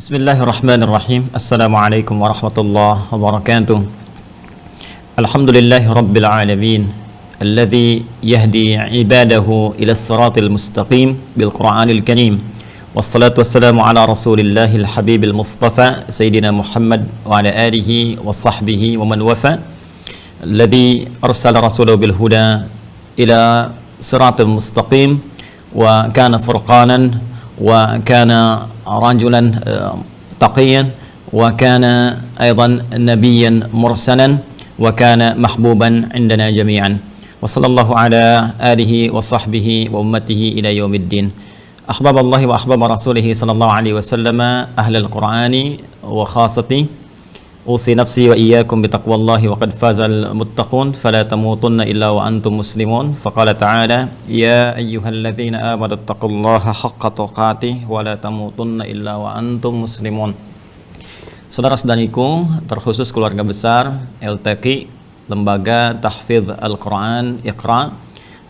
Bismillahirrahmanirrahim. Assalamualaikum warahmatullahi wabarakatuh. Alhamdulillahi rabbil alamin, alladzi yahdi ibadahu ila siratil mustaqim bil Qur'anil karim. Wassalatu wassalamu ala Rasulillahil habibil mustafa sayyidina Muhammad wa ala alihi wa sahbihi wa man wafa. Alladzi arsala rasulahu bil huda ila siratil mustaqim wa kana furqanan wa kana rajulan taqiyan wa kana aidan nabiyyan mursalan wa kana mahbuban indana jami'an wa sallallahu ala alihi wa sahbihi wa ummatihi ila yaumiddin. Ahbaballahi wa ahbaba rasulihi sallallahu alaihi wasallam, ahlal qur'ani wa khasati, usi nafsi wa iyyakum bitaqwallahi wa qad fazal muttaqun fala tamutunna illa wa antum muslimun. Faqala ta'ala ya ayyuhalladzina amanu taqullaha haqqa tuqatih wa la tamutunna illa wa antum muslimun. Saudara-saudariku, terkhusus keluarga besar LTQ, Lembaga Tahfidz Al-Quran Iqra,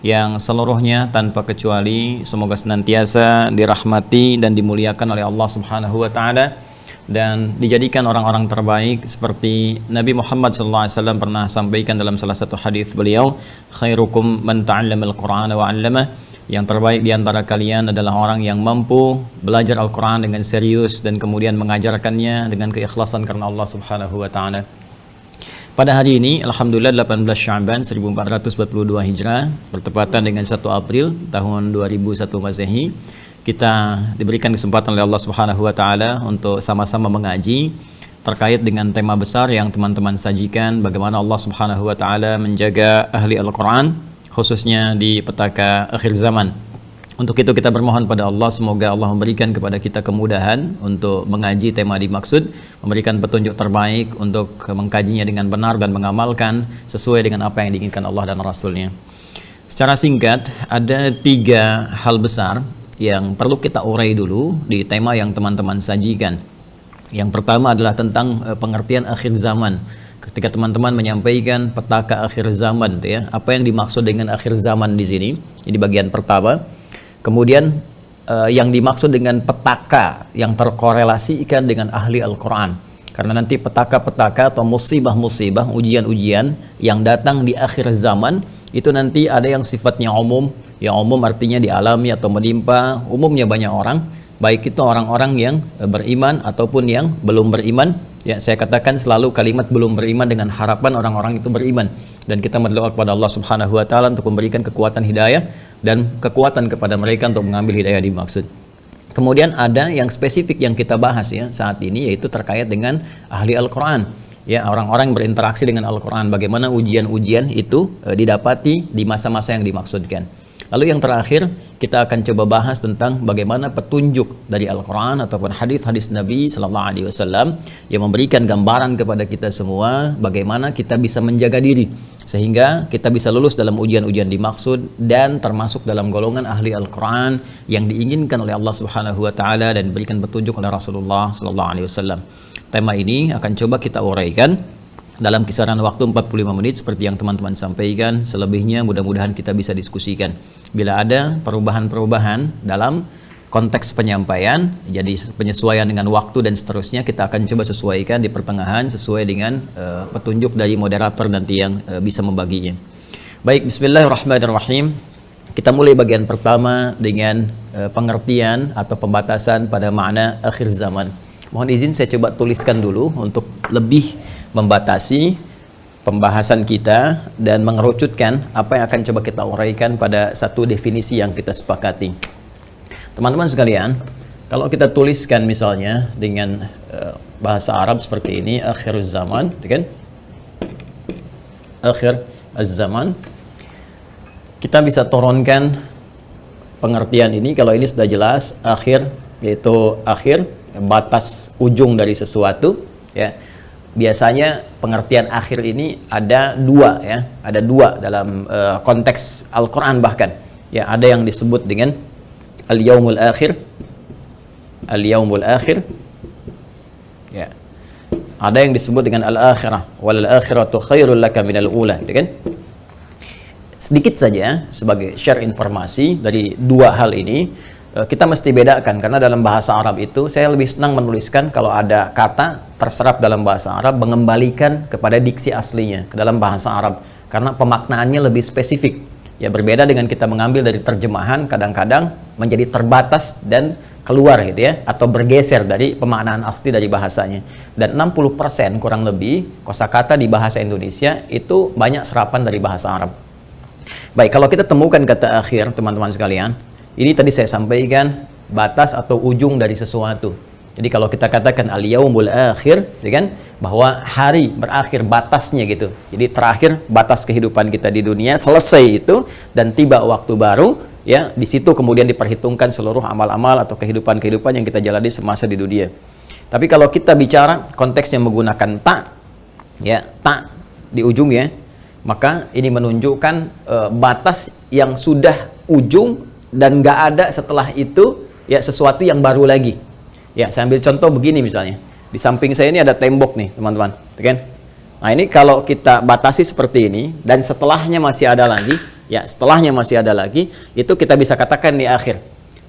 yang seluruhnya tanpa kecuali semoga senantiasa dirahmati dan dimuliakan oleh Allah Subhanahu wa taala dan dijadikan orang-orang terbaik seperti Nabi Muhammad SAW pernah sampaikan dalam salah satu hadis beliau, khairukum man ta'allamal Qur'ana wa 'allamah, yang terbaik di antara kalian adalah orang yang mampu belajar Al-Qur'an dengan serius dan kemudian mengajarkannya dengan keikhlasan karena Allah Subhanahu wa taala. Pada hari ini alhamdulillah 18 Sya'ban 1442 Hijrah bertepatan dengan 1 April tahun 2001 Masehi, kita diberikan kesempatan oleh Allah Subhanahu wa taala untuk sama-sama mengaji terkait dengan tema besar yang teman-teman sajikan, bagaimana Allah Subhanahu wa taala menjaga ahli Al-Qur'an khususnya di petaka akhir zaman. Untuk itu kita bermohon pada Allah semoga Allah memberikan kepada kita kemudahan untuk mengaji tema dimaksud, memberikan petunjuk terbaik untuk mengkajinya dengan benar dan mengamalkan sesuai dengan apa yang diinginkan Allah dan Rasulnya. Secara singkat, ada 3 hal besar yang perlu kita urai dulu di tema yang teman-teman sajikan. Yang pertama adalah tentang pengertian akhir zaman. Ketika teman-teman menyampaikan petaka akhir zaman, ya, apa yang dimaksud dengan akhir zaman di sini? Ini bagian pertama. Kemudian yang dimaksud dengan petaka yang terkorelasikan dengan ahli Al-Quran. Karena nanti petaka-petaka atau musibah-musibah, ujian-ujian yang datang di akhir zaman itu nanti ada yang sifatnya umum. Yang umum artinya dialami atau menimpa umumnya banyak orang, baik itu orang-orang yang beriman ataupun yang belum beriman. Ya, saya katakan selalu kalimat belum beriman dengan harapan orang-orang itu beriman, dan kita berdoa kepada Allah Subhanahu wa taala untuk memberikan kekuatan hidayah dan kekuatan kepada mereka untuk mengambil hidayah dimaksud. Kemudian ada yang spesifik yang kita bahas ya saat ini, yaitu terkait dengan ahli Al-Quran. Ya, orang-orang yang berinteraksi dengan Al-Quran, bagaimana ujian-ujian itu didapati di masa-masa yang dimaksudkan. Lalu yang terakhir kita akan coba bahas tentang bagaimana petunjuk dari Al-Quran ataupun hadis-hadis Nabi Sallallahu Alaihi Wasallam yang memberikan gambaran kepada kita semua bagaimana kita bisa menjaga diri sehingga kita bisa lulus dalam ujian-ujian dimaksud dan termasuk dalam golongan ahli Al-Quran yang diinginkan oleh Allah Subhanahu Wa Taala dan diberikan petunjuk oleh Rasulullah Sallallahu Alaihi Wasallam. Tema ini akan coba kita uraikan dalam kisaran waktu 45 menit seperti yang teman-teman sampaikan. Selebihnya mudah-mudahan kita bisa diskusikan. Bila ada perubahan-perubahan dalam konteks penyampaian, jadi penyesuaian dengan waktu dan seterusnya, kita akan coba sesuaikan di pertengahan sesuai dengan petunjuk dari moderator nanti yang bisa membaginya. Baik, bismillahirrahmanirrahim. Kita mulai bagian pertama dengan pengertian atau pembatasan pada makna akhir zaman. Mohon izin saya coba tuliskan dulu untuk lebih membatasi pembahasan kita dan mengerucutkan apa yang akan coba kita uraikan pada satu definisi yang kita sepakati. Teman-teman sekalian, kalau kita tuliskan misalnya dengan bahasa Arab seperti ini, akhir zaman, kan? Akhir zaman, kita bisa turunkan pengertian ini. Kalau ini sudah jelas, akhir yaitu akhir, batas ujung dari sesuatu, ya. Biasanya pengertian akhir ini ada 2, ya. Ada 2 dalam konteks Al-Quran bahkan. Ya, ada yang disebut dengan al-yaumul akhir. Al-yaumul akhir. Ya. Ada yang disebut dengan al-akhirah. Wal akhiratu khairul laka minal ula, gitu kan? Sedikit saja sebagai share informasi dari 2 hal ini. kita mesti bedakan, karena dalam bahasa Arab itu saya lebih senang menuliskan kalau ada kata terserap dalam bahasa Arab, mengembalikan kepada diksi aslinya ke dalam bahasa Arab, karena pemaknaannya lebih spesifik. Ya, berbeda dengan kita mengambil dari terjemahan, kadang-kadang menjadi terbatas dan keluar gitu ya, atau bergeser dari pemaknaan asli dari bahasanya. Dan 60% kurang lebih kosakata di bahasa Indonesia itu banyak serapan dari bahasa Arab. Baik, kalau kita temukan kata akhir, teman-teman sekalian, ini tadi saya sampaikan batas atau ujung dari sesuatu. Jadi kalau kita katakan al-yaumul akhir, ya kan, bahwa hari berakhir batasnya gitu. Jadi terakhir batas kehidupan kita di dunia, selesai itu dan tiba waktu baru, ya, di situ kemudian diperhitungkan seluruh amal-amal atau kehidupan-kehidupan yang kita jalani semasa di dunia. Tapi kalau kita bicara konteksnya menggunakan ta, ya, ta di ujungnya, maka ini menunjukkan batas yang sudah ujung dan nggak ada setelah itu ya sesuatu yang baru lagi. Ya, saya ambil contoh begini misalnya. Di samping saya ini ada tembok nih, teman-teman. Kan? Nah, ini kalau kita batasi seperti ini dan setelahnya masih ada lagi, ya, setelahnya masih ada lagi, itu kita bisa katakan di akhir.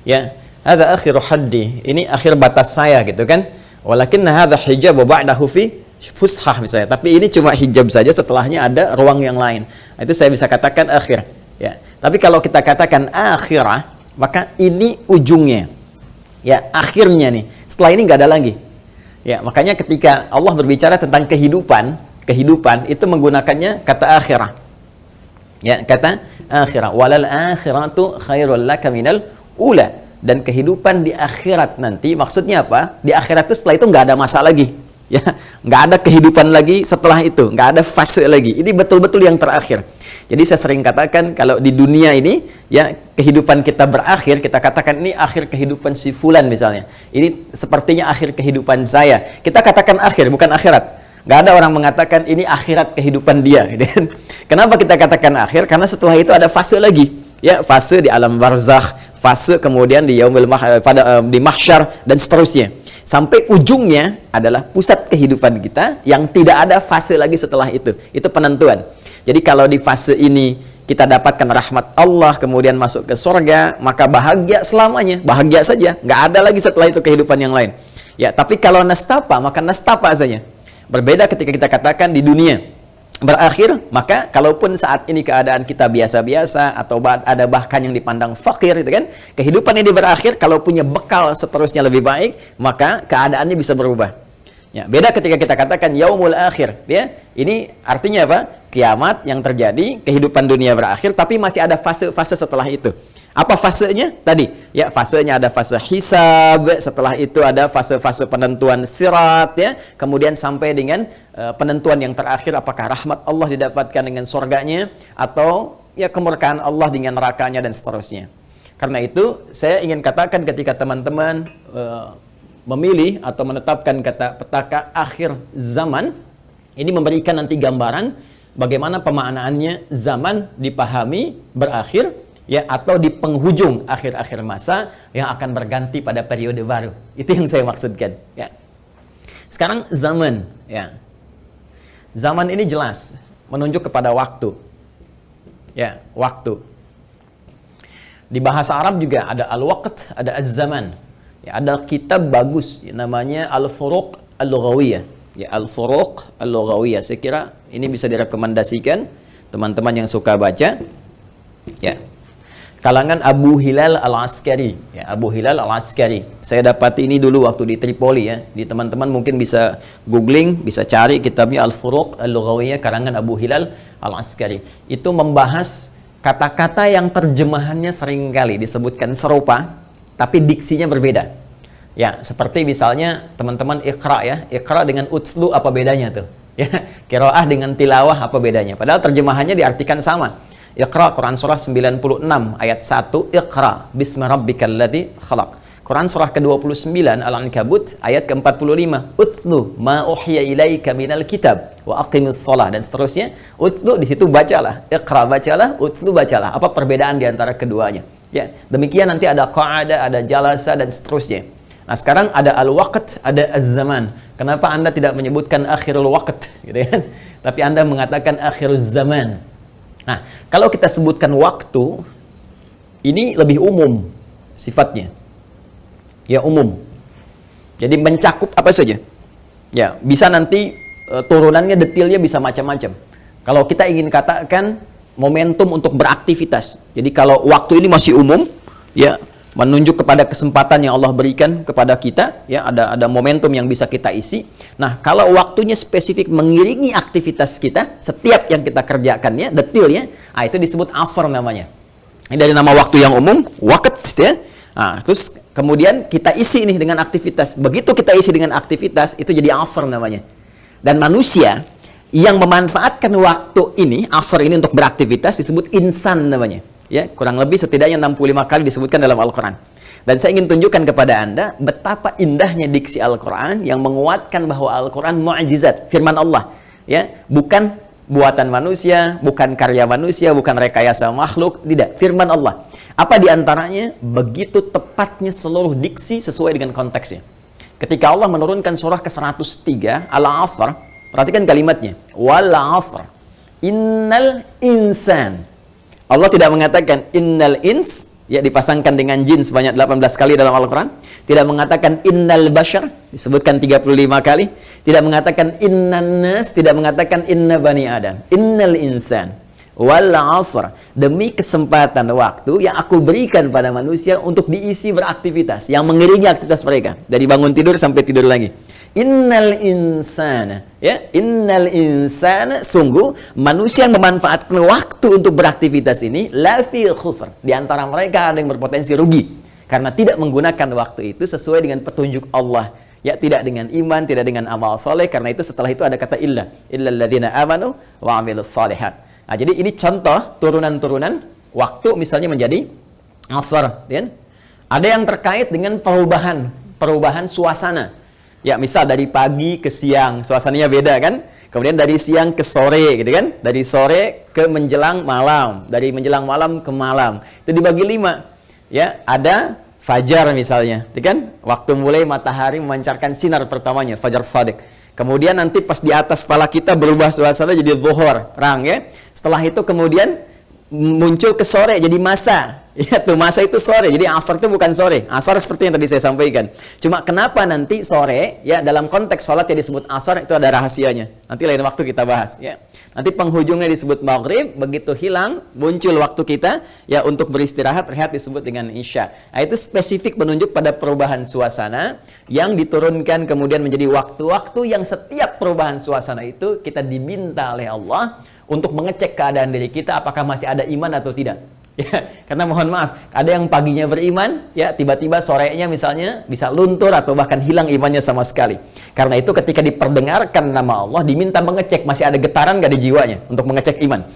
Ya, hadza akhiru haddi. Ini akhir batas saya gitu kan. Walakinna hadza hijab wa ba'dahu fi fushah misalnya. Tapi ini cuma hijab saja, setelahnya ada ruang yang lain. Nah, itu saya bisa katakan akhir. Ya, tapi kalau kita katakan akhirah, maka ini ujungnya, ya, akhirnya nih. Setelah ini nggak ada lagi. Ya, makanya ketika Allah berbicara tentang kehidupan itu menggunakannya kata akhirah. Ya, kata akhirah. Walal akhiratu khairul laka minal ula. Dan kehidupan di akhirat nanti maksudnya apa? Di akhirat itu setelah itu nggak ada masa lagi. Ya, nggak ada kehidupan lagi setelah itu, nggak ada fase lagi. Ini betul-betul yang terakhir. Jadi saya sering katakan kalau di dunia ini ya kehidupan kita berakhir, kita katakan ini akhir kehidupan si fulan misalnya. Ini sepertinya akhir kehidupan saya. Kita katakan akhir, bukan akhirat. Nggak ada orang mengatakan ini akhirat kehidupan dia. Kenapa kita katakan akhir? Karena setelah itu ada fase lagi. Ya, fase di alam barzakh, fase kemudian di yaumil di mahsyar dan seterusnya. Sampai ujungnya adalah pusat kehidupan kita yang tidak ada fase lagi setelah itu. Itu penentuan. Jadi kalau di fase ini kita dapatkan rahmat Allah, kemudian masuk ke surga, maka bahagia selamanya. Bahagia saja. Nggak ada lagi setelah itu kehidupan yang lain. Ya, tapi kalau nastapa, maka nastapa saja. Berbeda ketika kita katakan di dunia berakhir, maka kalaupun saat ini keadaan kita biasa-biasa atau ada bahkan yang dipandang fakir gitu kan, kehidupan ini berakhir, kalau punya bekal seterusnya lebih baik, maka keadaannya bisa berubah. Ya, beda ketika kita katakan yaumul akhir, ya. Ini artinya apa? Kiamat yang terjadi, kehidupan dunia berakhir, tapi masih ada fase-fase setelah itu. Apa fasenya? Tadi, ya, fasenya ada fase hisab, setelah itu ada fase-fase penentuan sirat, ya. Kemudian sampai dengan penentuan yang terakhir, apakah rahmat Allah didapatkan dengan surganya atau ya kemurkaan Allah dengan nerakanya dan seterusnya. Karena itu, saya ingin katakan ketika teman-teman memilih atau menetapkan kata petaka akhir zaman, ini memberikan nanti gambaran bagaimana pemaknaannya zaman dipahami berakhir, ya, atau di penghujung akhir-akhir masa yang akan berganti pada periode baru. Itu yang saya maksudkan. Ya. Sekarang zaman, ya, zaman ini jelas menunjuk kepada waktu, ya, waktu. Di bahasa Arab juga ada al-waqt, ada az-zaman. Ya, ada kitab bagus ya, namanya Al-Furuq Al-Lughawiyah. Ya, Al-Furuq Al-Lughawiyah. Saya kira ini bisa direkomendasikan teman-teman yang suka baca. Ya. Kalangan Abu Hilal Al-Askari. Ya, Abu Hilal Al-Askari. Saya dapati ini dulu waktu di Tripoli ya. Di teman-teman mungkin bisa googling, bisa cari kitabnya Al-Furuq Al-Lughawiyah karangan Abu Hilal Al-Askari. Itu membahas kata-kata yang terjemahannya seringkali disebutkan serupa, tapi diksinya berbeda. Ya, seperti misalnya teman-teman Iqra ya. Iqra dengan utslu apa bedanya tuh? Ya, qiraah dengan tilawah apa bedanya? Padahal terjemahannya diartikan sama. Iqra, Quran surah 96 ayat 1, Iqra bismi rabbikal ladzi khalaq. Quran surah ke-29 Al-Ankabut ayat ke-45, utslu ma uhiya ilaika minal kitab wa aqimis shalah, dan seterusnya. Utslu di situ bacalah, Iqra bacalah, utslu bacalah. Apa perbedaan di antara keduanya? Ya, demikian nanti ada qa'ada, ada jalasa dan seterusnya. Nah, sekarang ada al-waqt, ada az-zaman. Kenapa Anda tidak menyebutkan akhirul waqt, gitu kan? Tapi Anda mengatakan akhiruz zaman. Nah, kalau kita sebutkan waktu, ini lebih umum. sifatnya. Ya, umum. Jadi mencakup apa saja. Ya, bisa nanti turunannya, detailnya bisa macam-macam. Kalau kita ingin katakan momentum untuk beraktivitas. Jadi kalau waktu ini masih umum, ya, menunjuk kepada kesempatan yang Allah berikan kepada kita, ya, ada momentum yang bisa kita isi. Nah, kalau waktunya spesifik mengiringi aktivitas kita, setiap yang kita kerjakan, ya, detailnya, itu disebut asr namanya. Ini dari nama waktu yang umum, waqt, ya. Nah, terus kemudian kita isi ini dengan aktivitas. Begitu kita isi dengan aktivitas, itu jadi asr namanya. Dan manusia yang memanfaatkan waktu ini, asr ini untuk beraktivitas, disebut insan namanya. Ya, kurang lebih setidaknya 65 kali disebutkan dalam Al-Quran. Dan saya ingin tunjukkan kepada Anda betapa indahnya diksi Al-Quran yang menguatkan bahwa Al-Quran mu'jizat, firman Allah. Ya, bukan buatan manusia, bukan karya manusia, bukan rekayasa makhluk, tidak, firman Allah. Apa diantaranya? Begitu tepatnya seluruh diksi sesuai dengan konteksnya. Ketika Allah menurunkan surah ke-103 Al-Asr, perhatikan kalimatnya, wal asr innal insan. Allah tidak mengatakan innal ins, ya, dipasangkan dengan jin sebanyak 18 kali dalam Al-Quran. Tidak mengatakan innal bashar, disebutkan 35 kali. Tidak mengatakan innan nas, tidak mengatakan inna bani adam. Innal insan wal asr, demi kesempatan waktu yang aku berikan pada manusia untuk diisi beraktivitas, yang mengiringi aktivitas mereka dari bangun tidur sampai tidur lagi. Innal insana, ya, innal insana, sungguh manusia yang memanfaatkan waktu untuk beraktivitas ini lafi khusr, di antara mereka ada yang berpotensi rugi karena tidak menggunakan waktu itu sesuai dengan petunjuk Allah, ya, tidak dengan iman, tidak dengan amal soleh. Karena itu setelah itu ada kata illal ladzina amanu wa amilus shalihat. Nah, jadi ini contoh turunan-turunan waktu misalnya menjadi asar, ya. Ada yang terkait dengan perubahan suasana. Ya, misal dari pagi ke siang, suasananya beda kan? Kemudian dari siang ke sore, gitu kan? Dari sore ke menjelang malam, dari menjelang malam ke malam. Itu dibagi 5. Ya, ada fajar misalnya, gitu kan? Waktu mulai matahari memancarkan sinar pertamanya, fajar shadiq. Kemudian nanti pas di atas kepala kita berubah suasana jadi zuhur, terang, ya. Setelah itu kemudian muncul ke sore jadi masa. Ya, tuh masa itu sore. Jadi asar itu bukan sore. Asar seperti yang tadi saya sampaikan. Cuma kenapa nanti sore, ya, dalam konteks sholat yang disebut asar itu ada rahasianya. Nanti lain waktu kita bahas, ya. Nanti penghujungnya disebut maghrib, begitu hilang muncul waktu kita, ya, untuk beristirahat, rehat, disebut dengan isya. Nah, itu spesifik menunjuk pada perubahan suasana yang diturunkan kemudian menjadi waktu-waktu yang setiap perubahan suasana itu kita diminta oleh Allah untuk mengecek keadaan diri kita apakah masih ada iman atau tidak. Ya, karena mohon maaf, ada yang paginya beriman, ya, tiba-tiba sorenya misalnya bisa luntur atau bahkan hilang imannya sama sekali. Karena itu ketika diperdengarkan nama Allah, diminta mengecek masih ada getaran gak di jiwanya untuk mengecek iman.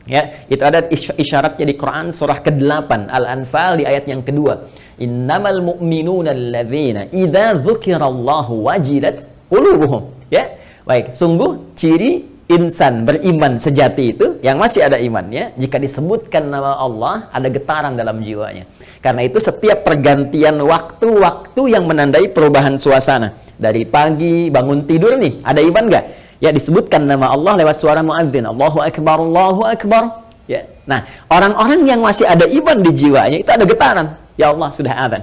Ya, itu ada isyaratnya di Quran surah ke-8 Al-Anfal di ayat yang kedua. Innamal mu'minuna alladzina idza dzukirallahu wajilat qulubuhum. Ya, baik, sungguh ciri insan beriman sejati itu yang masih ada imannya, jika disebutkan nama Allah ada getaran dalam jiwanya. Karena itu setiap pergantian waktu yang menandai perubahan suasana. Dari pagi bangun tidur nih, ada iman nggak? Ya, disebutkan nama Allah lewat suara muadzin, Allahu Akbar, Allahu Akbar. Ya. Nah, orang-orang yang masih ada iman di jiwanya itu ada getaran. Ya Allah, sudah adzan.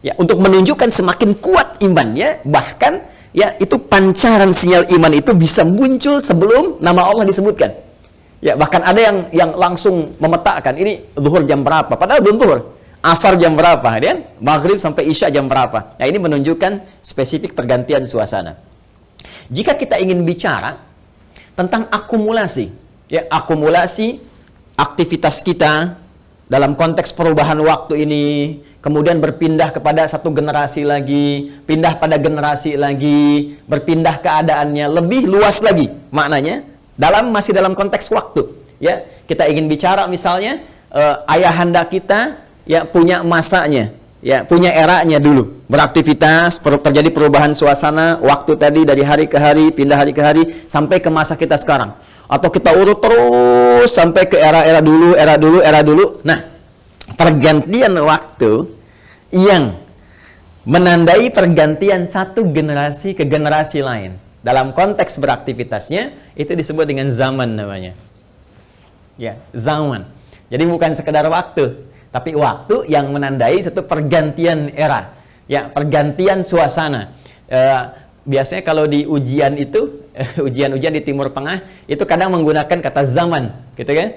Ya, untuk menunjukkan semakin kuat imannya, bahkan, ya, itu pancaran sinyal iman itu bisa muncul sebelum nama Allah disebutkan. Ya, bahkan ada yang langsung memetakkan ini zuhur jam berapa, padahal belum zuhur. Asar jam berapa, kan? Maghrib sampai isya jam berapa. Nah, ini menunjukkan spesifik pergantian suasana. Jika kita ingin bicara tentang akumulasi, ya, akumulasi aktivitas kita dalam konteks perubahan waktu ini, kemudian berpindah kepada satu generasi lagi, pindah pada generasi lagi, berpindah keadaannya lebih luas lagi maknanya masih dalam konteks waktu. Ya, kita ingin bicara misalnya ayahanda kita, ya, punya masanya, ya, punya eranya dulu beraktivitas, terjadi perubahan suasana waktu tadi dari hari ke hari, pindah hari ke hari sampai ke masa kita sekarang. Atau kita urut terus sampai ke era dulu. Nah, pergantian waktu yang menandai pergantian satu generasi ke generasi lain dalam konteks beraktivitasnya itu disebut dengan zaman namanya. Ya, zaman. Jadi bukan sekedar waktu, tapi waktu yang menandai satu pergantian era, ya, pergantian suasana. Biasanya kalau di ujian itu, ujian-ujian di Timur Tengah itu kadang menggunakan kata zaman, gitu kan?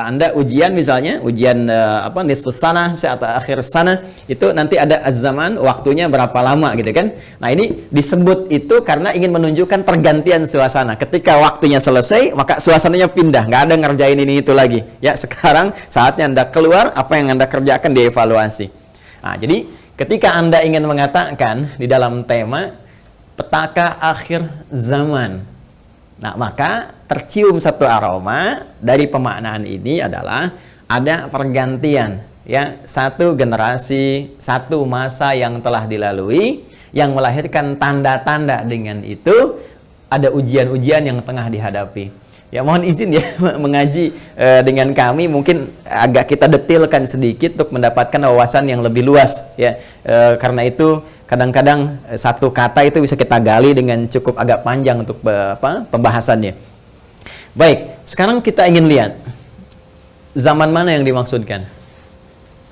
Anda ujian misalnya, ujian nisfus sana atau akhir sana, itu nanti ada az-zaman, waktunya berapa lama gitu kan. Nah, ini disebut itu karena ingin menunjukkan pergantian suasana. Ketika waktunya selesai, maka suasananya pindah, nggak ada ngerjain ini itu lagi. Ya, sekarang saatnya Anda keluar, apa yang Anda kerjakan dievaluasi. Nah, jadi ketika Anda ingin mengatakan di dalam tema petaka akhir zaman, nah, maka tercium satu aroma dari pemaknaan ini adalah ada pergantian, ya, satu generasi, satu masa yang telah dilalui yang melahirkan tanda-tanda dengan itu ada ujian-ujian yang tengah dihadapi. Ya, mohon izin ya mengaji dengan kami mungkin agak kita detilkan sedikit untuk mendapatkan wawasan yang lebih luas, ya. Karena itu kadang-kadang satu kata itu bisa kita gali dengan cukup agak panjang untuk pembahasannya. Baik, sekarang kita ingin lihat zaman mana yang dimaksudkan.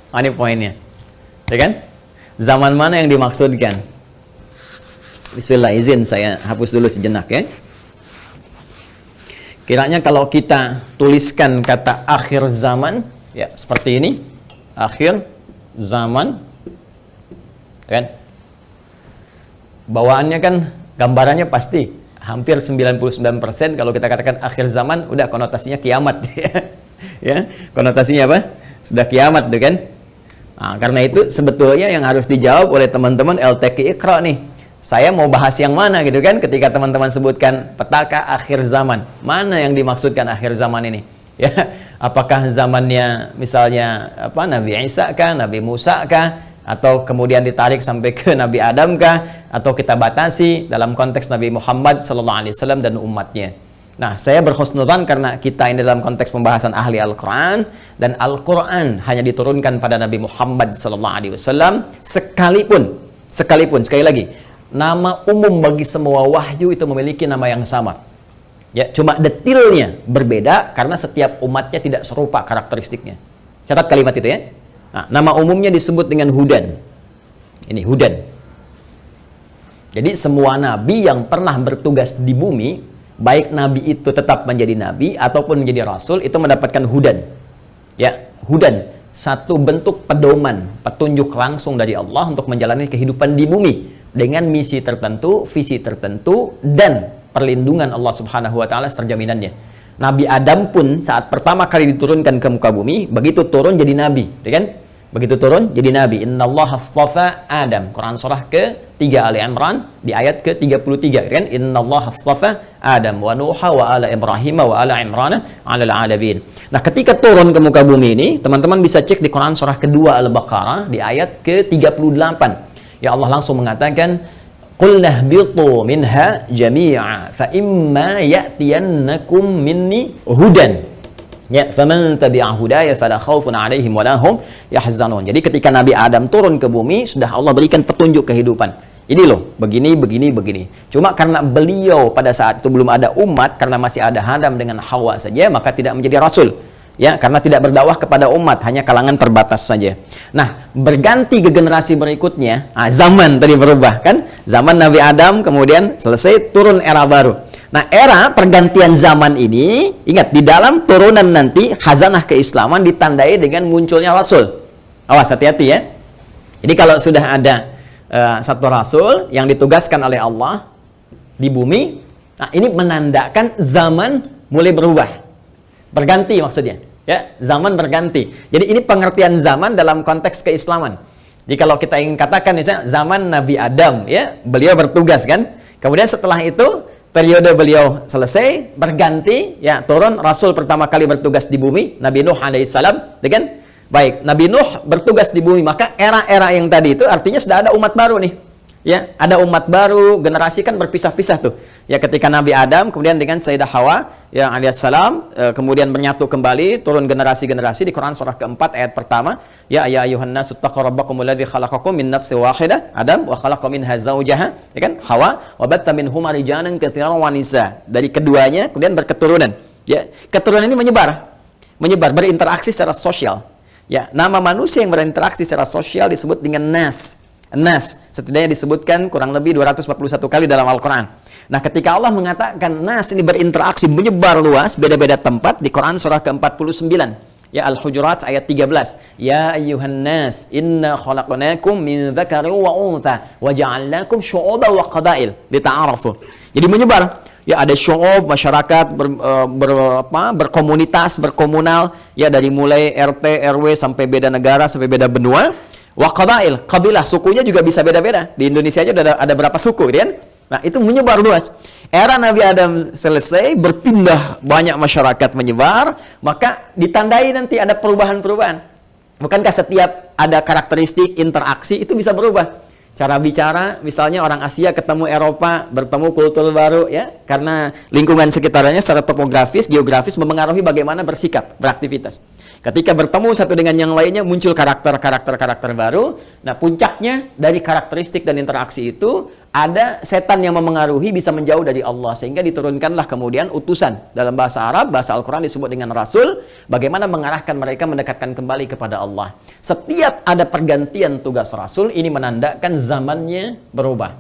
Ini poinnya, ya kan? Zaman mana yang dimaksudkan? Bismillah, izin saya hapus dulu sejenak ya. Kiranya kalau kita tuliskan kata akhir zaman, ya seperti ini, akhir zaman, kan? Bawaannya kan gambarannya pasti hampir 99% kalau kita katakan akhir zaman udah konotasinya kiamat, ya, konotasinya apa? Sudah kiamat, tuh kan? Nah, karena itu sebetulnya yang harus dijawab oleh teman-teman LTQ Iqra nih. Saya mau bahas yang mana gitu kan, ketika teman-teman sebutkan petaka akhir zaman, mana yang dimaksudkan akhir zaman ini, ya? Apakah zamannya misalnya Nabi Isa kah, Nabi Musa kah, atau kemudian ditarik sampai ke Nabi Adam kah, atau kita batasi dalam konteks Nabi Muhammad SAW dan umatnya. Nah, saya berhusnudzan karena kita ini dalam konteks pembahasan ahli Al-Quran, dan Al-Quran hanya diturunkan pada Nabi Muhammad SAW, sekalipun sekali lagi, nama umum bagi semua wahyu itu memiliki nama yang sama. Ya, cuma detailnya berbeda karena setiap umatnya tidak serupa karakteristiknya. Catat kalimat itu ya. Nah, nama umumnya disebut dengan Hudan. Ini Hudan. Jadi semua nabi yang pernah bertugas di bumi, baik nabi itu tetap menjadi nabi ataupun menjadi rasul, itu mendapatkan Hudan. Ya, Hudan, satu bentuk pedoman, petunjuk langsung dari Allah untuk menjalani kehidupan di bumi dengan misi tertentu, visi tertentu, dan perlindungan Allah Subhanahu wa taala terjaminannya. Nabi Adam pun saat pertama kali diturunkan ke muka bumi, begitu turun jadi nabi, ya kan? Begitu turun jadi nabi. Innallaha astafa Adam. Quran surah ke-3 Ali Imran di ayat ke-33, kan? Innallaha astafa Adam wa Nuha wa ala Ibrahim wa ala Imran 'alal 'alamin. Nah, ketika turun ke muka bumi ini, teman-teman bisa cek di Quran surah kedua Al-Baqarah di ayat ke-38. Ya, Allah langsung mengatakan, "Qul nahbitu minha jami'a fa imma ya'tiyannakum minni hudan." Ya, faman tabi'a hudaya fala khaufun 'alaihim wa la hum yahzanun. Jadi ketika Nabi Adam turun ke bumi, sudah Allah berikan petunjuk kehidupan. Ini loh, begini. Cuma karena beliau pada saat itu belum ada umat, karena masih ada Adam dengan Hawa saja, maka tidak menjadi rasul. Ya, karena tidak berdakwah kepada umat, hanya kalangan terbatas saja. Nah, berganti ke generasi berikutnya, zaman tadi berubah kan? Zaman Nabi Adam, kemudian selesai, turun era baru. Nah, era pergantian zaman ini, ingat, di dalam turunan nanti, khazanah keislaman ditandai dengan munculnya rasul. Awas, hati-hati ya. Jadi kalau sudah ada satu rasul yang ditugaskan oleh Allah di bumi, nah ini menandakan zaman mulai berubah. Berganti maksudnya, ya, zaman berganti. Jadi ini pengertian zaman dalam konteks keislaman. Jadi kalau kita ingin katakan misalnya zaman Nabi Adam, ya, beliau bertugas kan. Kemudian setelah itu periode beliau selesai, berganti, ya, turun rasul pertama kali bertugas di bumi, Nabi Nuh alaihissalam, ya kan? Baik, Nabi Nuh bertugas di bumi, maka era-era yang tadi itu artinya sudah ada umat baru nih. Ya, ada umat baru, generasi kan berpisah-pisah tuh. Ya, ketika Nabi Adam kemudian dengan Sayyidah Hawa yang alaihissalam kemudian menyatu kembali, turun generasi-generasi di Quran surah keempat ayat pertama, ya ayyuhan nasu taqu rabbakumul ladzi khalaqakum min nafsin wahidah, Adam, wa khalaqa minha zawjaha, ya kan? Hawa, wa batta minhuma rijalan katsiran wa nisa. Dari keduanya kemudian berketurunan. Ya, keturunan ini menyebar berinteraksi secara sosial. Ya, nama manusia yang berinteraksi secara sosial disebut dengan nas. Nas, setidaknya disebutkan kurang lebih 241 kali dalam Al-Quran. Nah, ketika Allah mengatakan nas ini berinteraksi, menyebar luas, beda-beda tempat, di Quran surah ke-49. Ya, Al-Hujurat ayat 13. Ya ayyuhan nas, inna khalaqnakum min dzakarin wa untha, wa ja'alnakum syu'uban wa qabail lita'arafu. Jadi menyebar. Ya, ada syu'ub, masyarakat berkomunitas, berkomunal, ya dari mulai RT, RW sampai beda negara, sampai beda benua. Wa qabail, kabilah, sukunya juga bisa beda-beda. Di Indonesia aja ada berapa suku, kan? Nah, itu menyebar luas. Era Nabi Adam selesai, berpindah banyak masyarakat menyebar, maka ditandai nanti ada perubahan-perubahan. Bukankah setiap ada karakteristik interaksi itu bisa berubah? Cara bicara, misalnya orang Asia ketemu Eropa, bertemu kultur baru, ya, karena lingkungan sekitarnya secara topografis, geografis mempengaruhi bagaimana bersikap, beraktivitas. Ketika bertemu satu dengan yang lainnya, muncul karakter baru. Nah, puncaknya dari karakteristik dan interaksi itu, ada setan yang memengaruhi, bisa menjauh dari Allah, sehingga diturunkanlah kemudian utusan. Dalam bahasa Arab, bahasa Al-Quran disebut dengan Rasul, bagaimana mengarahkan mereka, mendekatkan kembali kepada Allah. Setiap ada pergantian tugas Rasul, ini menandakan zamannya berubah.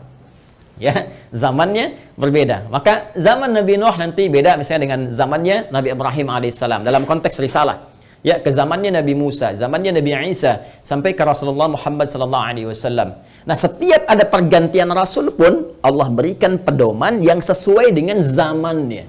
Ya, zamannya berbeda. Maka zaman Nabi Nuh nanti beda misalnya dengan zamannya Nabi Ibrahim alaihissalam dalam konteks risalah. Ya, ke zamannya Nabi Musa, zamannya Nabi Isa, sampai ke Rasulullah Muhammad sallallahu alaihi wasallam. Nah, setiap ada pergantian rasul pun Allah berikan pedoman yang sesuai dengan zamannya.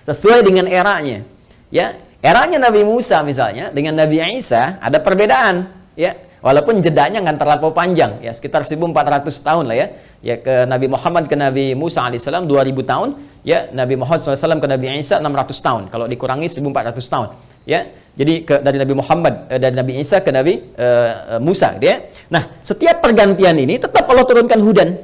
Sesuai dengan eranya. Ya, eranya Nabi Musa misalnya dengan Nabi Isa ada perbedaan, ya. Walaupun jedanya nggak terlalu panjang, ya sekitar 1400 tahun lah ya. Ya, ke Nabi Muhammad ke Nabi Musa alaihissalam 2000 tahun, ya Nabi Muhammad SAW ke Nabi Isa 600 tahun. Kalau dikurangi 1400 tahun, ya. Jadi dari Nabi Muhammad dari Nabi Isa ke Nabi Musa, ya. Nah, setiap pergantian ini tetap Allah turunkan hudan.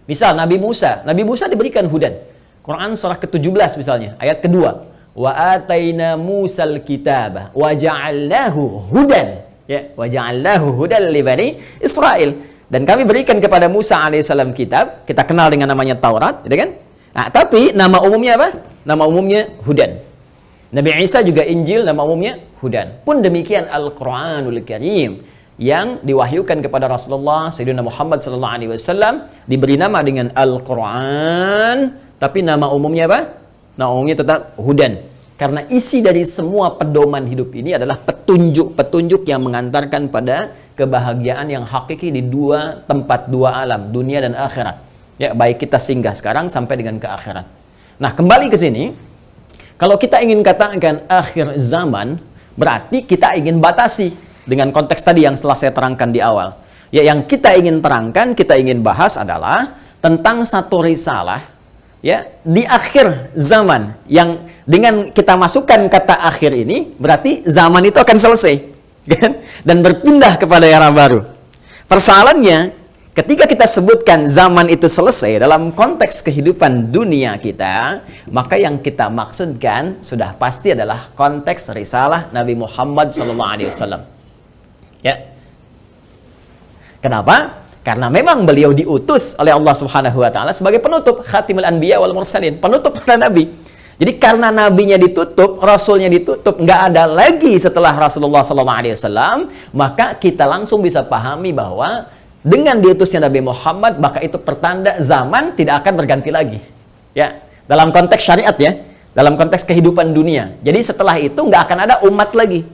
Misal Nabi Musa diberikan hudan. Quran surah ke-17 misalnya, ayat kedua. Wa ataina Musal kitaba wa ja'alnahu hudan. Ya, wa ja'alnahu hudan li bani Israil. Dan kami berikan kepada Musa alaihissalam kitab, kita kenal dengan namanya Taurat, gitu kan? Nah, tapi nama umumnya apa? Nama umumnya hudan. Nabi Isa juga Injil, nama umumnya hudan. Pun demikian Al-Quranul Karim yang diwahyukan kepada Rasulullah Sayyidina Muhammad sallallahu alaihi wasallam diberi nama dengan Al-Quran, tapi nama umumnya apa? Nama umumnya tetap hudan. Karena isi dari semua pedoman hidup ini adalah petunjuk-petunjuk yang mengantarkan pada kebahagiaan yang hakiki di dua tempat, dua alam, dunia dan akhirat. Ya, baik kita singgah sekarang sampai dengan ke akhirat. Nah, kembali ke sini, kalau kita ingin katakan akhir zaman, berarti kita ingin batasi dengan konteks tadi yang setelah saya terangkan di awal. Ya, yang kita ingin terangkan, kita ingin bahas adalah tentang satu risalah, ya, di akhir zaman, yang dengan kita masukkan kata akhir ini berarti zaman itu akan selesai, kan? Dan berpindah kepada era baru. Persoalannya, ketika kita sebutkan zaman itu selesai dalam konteks kehidupan dunia kita, maka yang kita maksudkan sudah pasti adalah konteks risalah Nabi Muhammad SAW. Ya, kenapa? Karena memang beliau diutus oleh Allah Subhanahu wa taala sebagai penutup, khatimul anbiya wal mursalin, penutup para nabi. Jadi karena nabinya ditutup, rasulnya ditutup, nggak ada lagi setelah Rasulullah SAW, maka kita langsung bisa pahami bahwa dengan diutusnya Nabi Muhammad, maka itu pertanda zaman tidak akan berganti lagi. Ya, dalam konteks syariat ya, dalam konteks kehidupan dunia. Jadi setelah itu nggak akan ada umat lagi,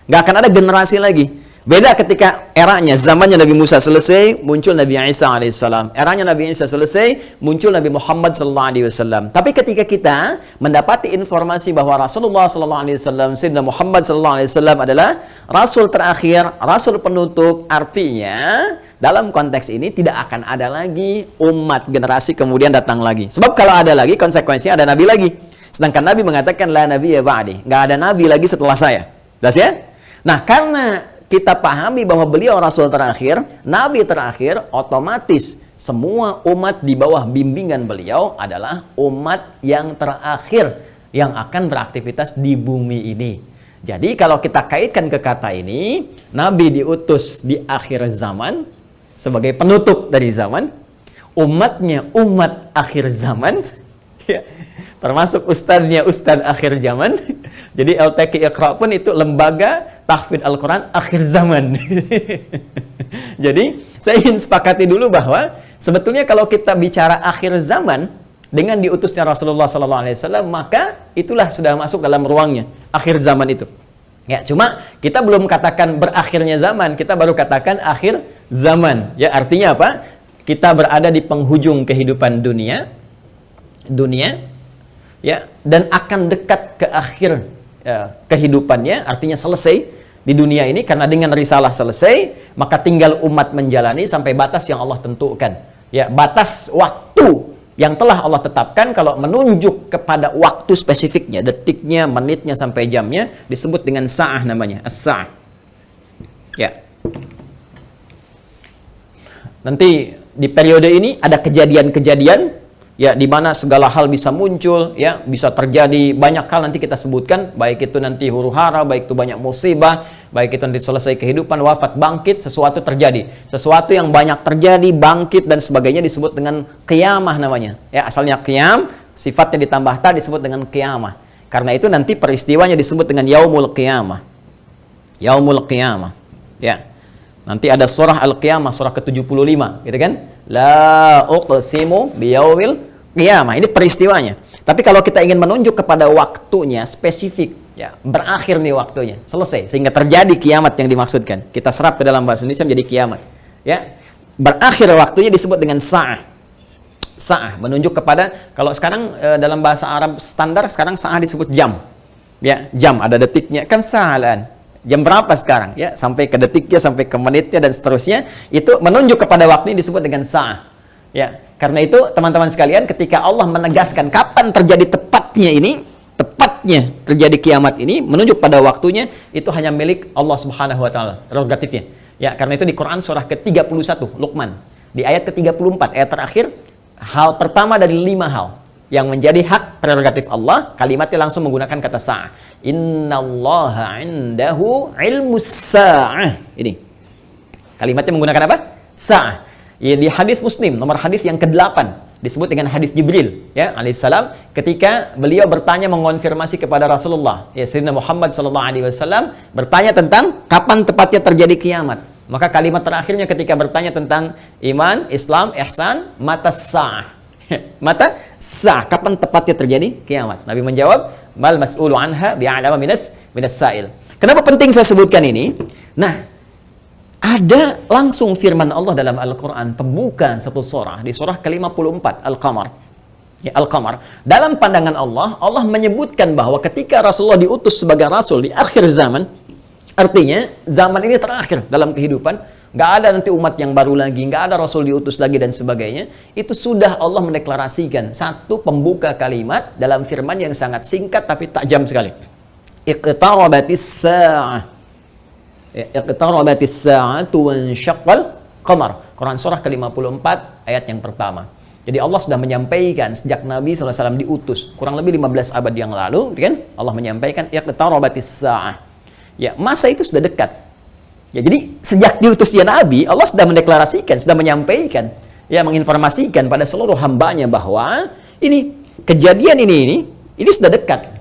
nggak akan ada generasi lagi. Beda ketika eranya, zamannya Nabi Musa selesai, muncul Nabi Isa alaihissalam. Eranya Nabi Isa selesai, muncul Nabi Muhammad sallallahu alaihi wasallam. Tapi ketika kita mendapati informasi bahwa Rasulullah sallallahu alaihi wasallam, Sayyidina Muhammad sallallahu alaihi wasallam adalah rasul terakhir, rasul penutup, artinya dalam konteks ini tidak akan ada lagi umat generasi kemudian datang lagi. Sebab kalau ada lagi, konsekuensinya ada nabi lagi. Sedangkan Nabi mengatakan la nabiyya ba'di, nggak ada nabi lagi setelah saya. Das ya? Nah, karena kita pahami bahwa beliau rasul terakhir, nabi terakhir, otomatis semua umat di bawah bimbingan beliau adalah umat yang terakhir yang akan beraktivitas di bumi ini. Jadi kalau kita kaitkan ke kata ini, nabi diutus di akhir zaman sebagai penutup dari zaman, umatnya umat akhir zaman, ya, termasuk ustadznya ustadz akhir zaman, Jadi LTQ Iqra pun itu lembaga tahfidz Al-Quran akhir zaman. Jadi saya ingin sepakati dulu bahwa sebetulnya kalau kita bicara akhir zaman dengan diutusnya Rasulullah SAW, maka itulah sudah masuk dalam ruangnya akhir zaman itu. Ya, cuma kita belum katakan berakhirnya zaman, kita baru katakan akhir zaman. Ya, artinya apa? Kita berada di penghujung kehidupan dunia, ya, dan akan dekat ke akhir kehidupannya, artinya selesai di dunia ini, karena dengan risalah selesai, maka tinggal umat menjalani sampai batas yang Allah tentukan. Ya, batas waktu yang telah Allah tetapkan, kalau menunjuk kepada waktu spesifiknya, detiknya, menitnya, sampai jamnya, disebut dengan sa'ah namanya, as-sa'ah. Ya. Nanti di periode ini ada kejadian-kejadian, ya, di mana segala hal bisa muncul, ya, bisa terjadi banyak hal nanti kita sebutkan, baik itu nanti huru-hara, baik itu banyak musibah, baik itu nanti selesai kehidupan, wafat, bangkit, sesuatu terjadi. Sesuatu yang banyak terjadi, bangkit dan sebagainya disebut dengan qiyamah namanya. Ya, asalnya qiyam, sifatnya ditambah ta disebut dengan qiyamah. Karena itu nanti peristiwanya disebut dengan yaumul qiyamah. Yaumul qiyamah. Ya. Nanti ada surah Al-Qiyamah, surah ke-75, gitu kan? La uqsimu biyaumil qiyamah. Ini peristiwanya. Tapi kalau kita ingin menunjuk kepada waktunya spesifik, ya, berakhir nih waktunya, selesai, sehingga terjadi kiamat yang dimaksudkan. Kita serap ke dalam bahasa Indonesia menjadi kiamat. Ya, berakhir waktunya disebut dengan sa'ah. Sa'ah menunjuk kepada, kalau sekarang dalam bahasa Arab standar sekarang sa'ah disebut jam. Ya, jam ada detiknya, kan sa'alan. Jam berapa sekarang? Ya, sampai ke detiknya, sampai ke menitnya dan seterusnya, itu menunjuk kepada waktu ini disebut dengan sa'ah. Ya, karena itu teman-teman sekalian, ketika Allah menegaskan kapan terjadi tepatnya terjadi kiamat ini, menunjuk pada waktunya, itu hanya milik Allah Subhanahu wa taala, prerogatifnya. Ya, karena itu di Quran surah ke-31 Luqman, di ayat ke-34, ayat terakhir, hal pertama dari 5 hal yang menjadi hak prerogatif Allah, kalimatnya langsung menggunakan kata sa'ah. Innallaha 'indahu 'ilmus sa'ah. Ini. Kalimatnya menggunakan apa? Sa'ah. Ya, di hadis Muslim, nomor hadis yang ke-8, disebut dengan hadis Jibril, ya, alaihissalam, ketika beliau bertanya mengonfirmasi kepada Rasulullah, ya, Sayyidina Muhammad SAW, bertanya tentang kapan tepatnya terjadi kiamat. Maka kalimat terakhirnya ketika bertanya tentang iman, Islam, ihsan, mata sa'ah. Mata sa'ah, kapan tepatnya terjadi kiamat? Nabi menjawab, mal mas'ulu anha bi'alama minas sa'il. Kenapa penting saya sebutkan ini? Nah, ada langsung firman Allah dalam Al-Quran, pembuka satu surah, di surah ke-54, Al-Qamar. Ya, Al-Qamar. Dalam pandangan Allah, Allah menyebutkan bahwa ketika Rasulullah diutus sebagai Rasul di akhir zaman, artinya zaman ini terakhir dalam kehidupan, nggak ada nanti umat yang baru lagi, nggak ada Rasul diutus lagi dan sebagainya. Itu sudah Allah mendeklarasikan satu pembuka kalimat dalam firman yang sangat singkat tapi tajam sekali. Iqtarabatis sa'ah. Iqtarabatis sa'atu wansyaqqal qamar. Quran surah ke-54 ayat yang pertama. Jadi Allah sudah menyampaikan sejak Nabi SAW diutus kurang lebih 15 abad yang lalu, kan? Allah menyampaikan iqtarabatis sa'ah. Ya, masa itu sudah dekat. Ya, jadi sejak diutusnya Nabi, Allah sudah mendeklarasikan, sudah menyampaikan, ya, menginformasikan pada seluruh hambanya bahwa ini kejadian ini sudah dekat.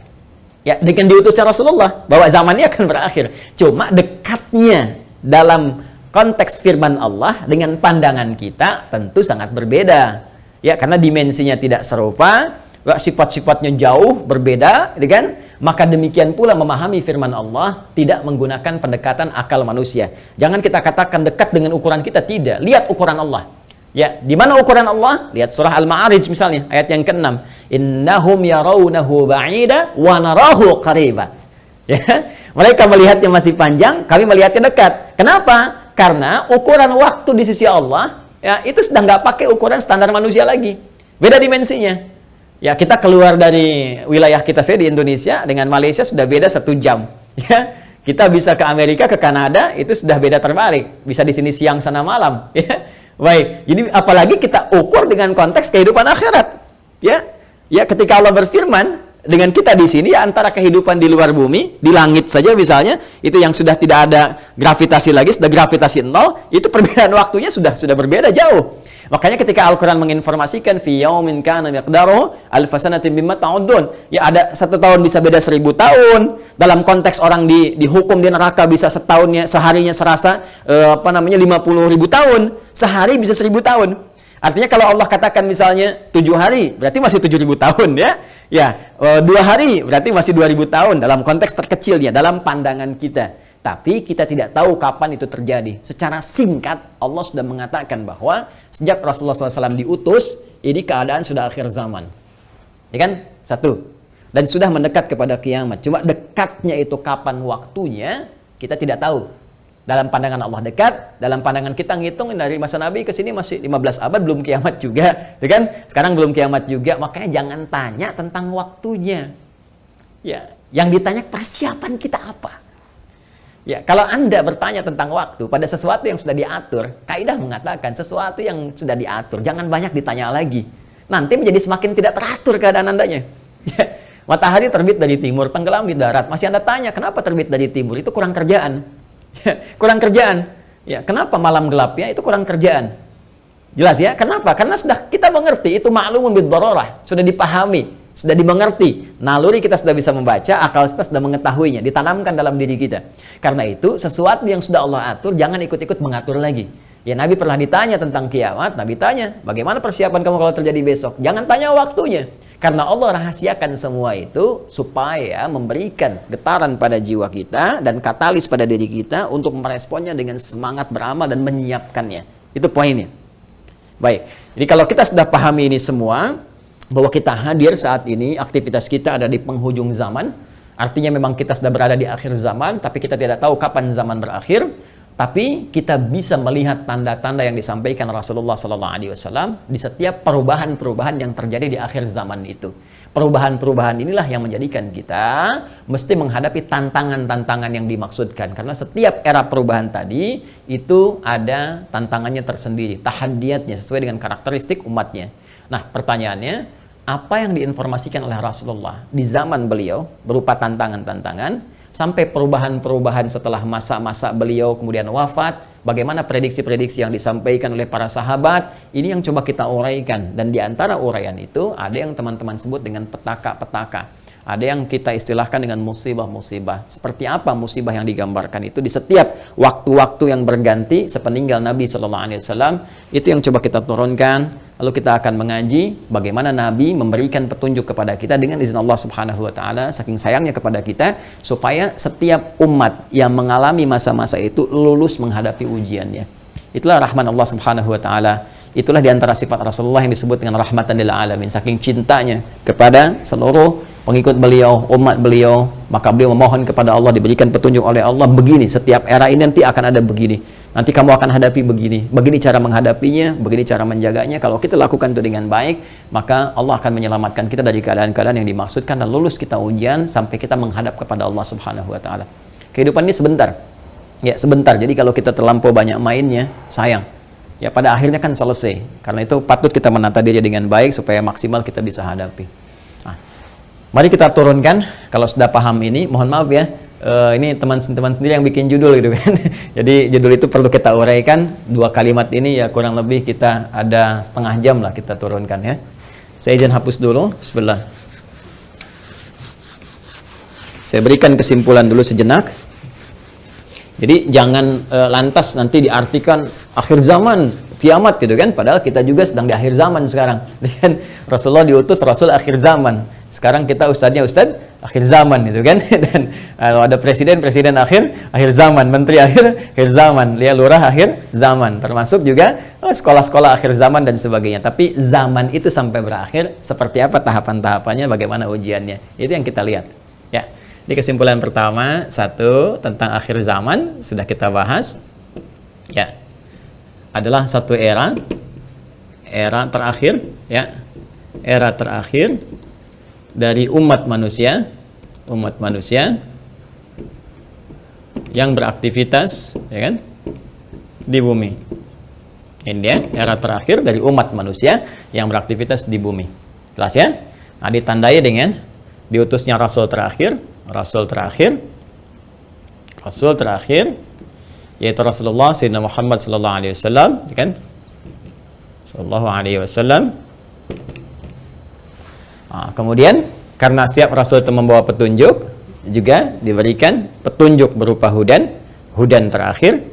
Ya, dengan diutusnya Rasulullah, bahwa zamannya akan berakhir. Cuma dekatnya dalam konteks firman Allah dengan pandangan kita tentu sangat berbeda. Ya, karena dimensinya tidak serupa, sifat-sifatnya jauh berbeda, kan? Maka demikian pula memahami firman Allah tidak menggunakan pendekatan akal manusia. Jangan kita katakan dekat dengan ukuran kita, tidak. Lihat ukuran Allah. Ya, di mana ukuran Allah? Lihat surah Al-Ma'arij misalnya, ayat yang ke-6. Innahum yarawnahu ba'ida wa narahu qariba. Ya, mereka melihatnya masih panjang, kami melihatnya dekat. Kenapa? Karena ukuran waktu di sisi Allah, ya, itu sudah nggak pakai ukuran standar manusia lagi. Beda dimensinya. Ya, kita keluar dari wilayah kita di Indonesia dengan Malaysia sudah beda 1 jam. Ya, kita bisa ke Amerika, ke Kanada, itu sudah beda terbalik. Bisa di sini siang, sana malam. Ya, baik. Jadi apalagi kita ukur dengan konteks kehidupan akhirat. Ya, ya, ketika Allah berfirman dengan kita di sini, ya, antara kehidupan di luar bumi, di langit saja misalnya, itu yang sudah tidak ada gravitasi lagi, sudah gravitasi 0, itu perbedaan waktunya sudah berbeda jauh. Makanya ketika Al-Quran menginformasikan fi yaumin kana miqdaruhu alf sanatin mimma ta'udun, ya ada 1 tahun bisa beda 1000 tahun. Dalam konteks orang dihukum di neraka bisa setahunnya, seharinya serasa 50.000 tahun, sehari bisa 1000 tahun. Artinya kalau Allah katakan misalnya 7 hari, berarti masih 7.000 tahun ya. Ya, 2 hari berarti masih 2.000 tahun dalam konteks terkecilnya, dalam pandangan kita. Tapi kita tidak tahu kapan itu terjadi. Secara singkat, Allah sudah mengatakan bahwa sejak Rasulullah SAW diutus, ini keadaan sudah akhir zaman. Ya kan? 1. Dan sudah mendekat kepada kiamat. Cuma dekatnya itu kapan waktunya, kita tidak tahu. Dalam pandangan Allah dekat, dalam pandangan kita ngitung dari masa Nabi ke sini masih 15 abad, belum kiamat juga. Ya kan? Sekarang belum kiamat juga, makanya jangan tanya tentang waktunya. Ya, yang ditanya persiapan kita apa? Ya, kalau Anda bertanya tentang waktu pada sesuatu yang sudah diatur, kaidah mengatakan sesuatu yang sudah diatur, jangan banyak ditanya lagi. Nanti menjadi semakin tidak teratur keadaan Andanya. Ya, matahari terbit dari timur, tenggelam di darat. Masih Anda tanya, kenapa terbit dari timur? Itu kurang kerjaan. Ya, kurang kerjaan. Ya, kenapa malam gelap? Ya, itu kurang kerjaan. Jelas ya? Kenapa? Karena sudah kita mengerti, itu ma'lumun bid-darurah, sudah dipahami. Sudah dimengerti, naluri kita sudah bisa membaca, akal kita sudah mengetahuinya, ditanamkan dalam diri kita. Karena itu, sesuatu yang sudah Allah atur, jangan ikut-ikut mengatur lagi. Ya, Nabi pernah ditanya tentang kiamat, Nabi tanya, bagaimana persiapan kamu kalau terjadi besok? Jangan tanya waktunya. Karena Allah rahasiakan semua itu, supaya memberikan getaran pada jiwa kita, dan katalis pada diri kita, untuk meresponnya dengan semangat beramal dan menyiapkannya. Itu poinnya. Baik, jadi kalau kita sudah pahami ini semua, bahwa kita hadir saat ini, aktivitas kita ada di penghujung zaman, artinya memang kita sudah berada di akhir zaman, tapi kita tidak tahu kapan zaman berakhir, tapi kita bisa melihat tanda-tanda yang disampaikan Rasulullah SAW di setiap perubahan-perubahan yang terjadi di akhir zaman itu. Perubahan-perubahan inilah yang menjadikan kita mesti menghadapi tantangan-tantangan yang dimaksudkan, karena setiap era perubahan tadi itu ada tantangannya tersendiri, tahadiyatnya sesuai dengan karakteristik umatnya. Nah, pertanyaannya, apa yang diinformasikan oleh Rasulullah di zaman beliau berupa tantangan-tantangan sampai perubahan-perubahan setelah masa-masa beliau kemudian wafat, bagaimana prediksi-prediksi yang disampaikan oleh para sahabat, ini yang coba kita uraikan. Dan di antara uraian itu ada yang teman-teman sebut dengan petaka-petaka. Ada yang kita istilahkan dengan musibah-musibah. Seperti apa musibah yang digambarkan itu di setiap waktu-waktu yang berganti sepeninggal Nabi SAW. Itu yang coba kita turunkan. Lalu kita akan mengaji bagaimana Nabi memberikan petunjuk kepada kita dengan izin Allah Subhanahu wa taala, saking sayangnya kepada kita, supaya setiap umat yang mengalami masa-masa itu lulus menghadapi ujiannya. Itulah rahman Allah Subhanahu wa taala. Itulah di antara sifat Rasulullah yang disebut dengan rahmatan lil alamin, saking cintanya kepada seluruh pengikut beliau, umat beliau, maka beliau memohon kepada Allah diberikan petunjuk oleh Allah, begini, setiap era ini nanti akan ada begini, nanti kamu akan hadapi begini cara menghadapinya, begini cara menjaganya. Kalau kita lakukan itu dengan baik, maka Allah akan menyelamatkan kita dari keadaan-keadaan yang dimaksudkan dan lulus kita ujian sampai kita menghadap kepada Allah Subhanahu wa taala. Kehidupan ini sebentar. Ya, sebentar. Jadi kalau kita terlampau banyak mainnya, sayang. Ya, pada akhirnya kan selesai. Karena itu patut kita menata diri dengan baik supaya maksimal kita bisa hadapi. Nah, mari kita turunkan. Kalau sudah paham ini, mohon maaf ya, ini teman-teman sendiri yang bikin judul gitu kan. Jadi judul itu perlu kita uraikan. 2 kalimat ini ya kurang lebih kita ada setengah jam lah kita turunkan ya. Saya izin hapus dulu. Bismillah. Saya berikan kesimpulan dulu sejenak. Jadi jangan lantas nanti diartikan akhir zaman, kiamat gitu kan, padahal kita juga sedang di akhir zaman sekarang. Dan Rasulullah diutus Rasul akhir zaman. Sekarang kita ustadznya ustadz akhir zaman gitu kan. Dan kalau ada presiden akhir zaman, menteri akhir zaman, lurah akhir zaman, termasuk juga sekolah-sekolah akhir zaman dan sebagainya. Tapi zaman itu sampai berakhir seperti apa tahapan-tahapannya, bagaimana ujiannya, itu yang kita lihat ya. Di kesimpulan pertama, 1 tentang akhir zaman sudah kita bahas ya, adalah satu era terakhir ya, era terakhir dari umat manusia yang beraktivitas ya kan di bumi. Ini dia era terakhir dari umat manusia yang beraktivitas di bumi. Jelas ya? Nah, ditandai dengan diutusnya Rasul terakhir yaitu Rasulullah Sayyidina Muhammad sallallahu alaihi wasallam kan, sallallahu alaihi wasallam. Kemudian karena siap Rasul itu membawa petunjuk, juga diberikan petunjuk berupa hudan terakhir.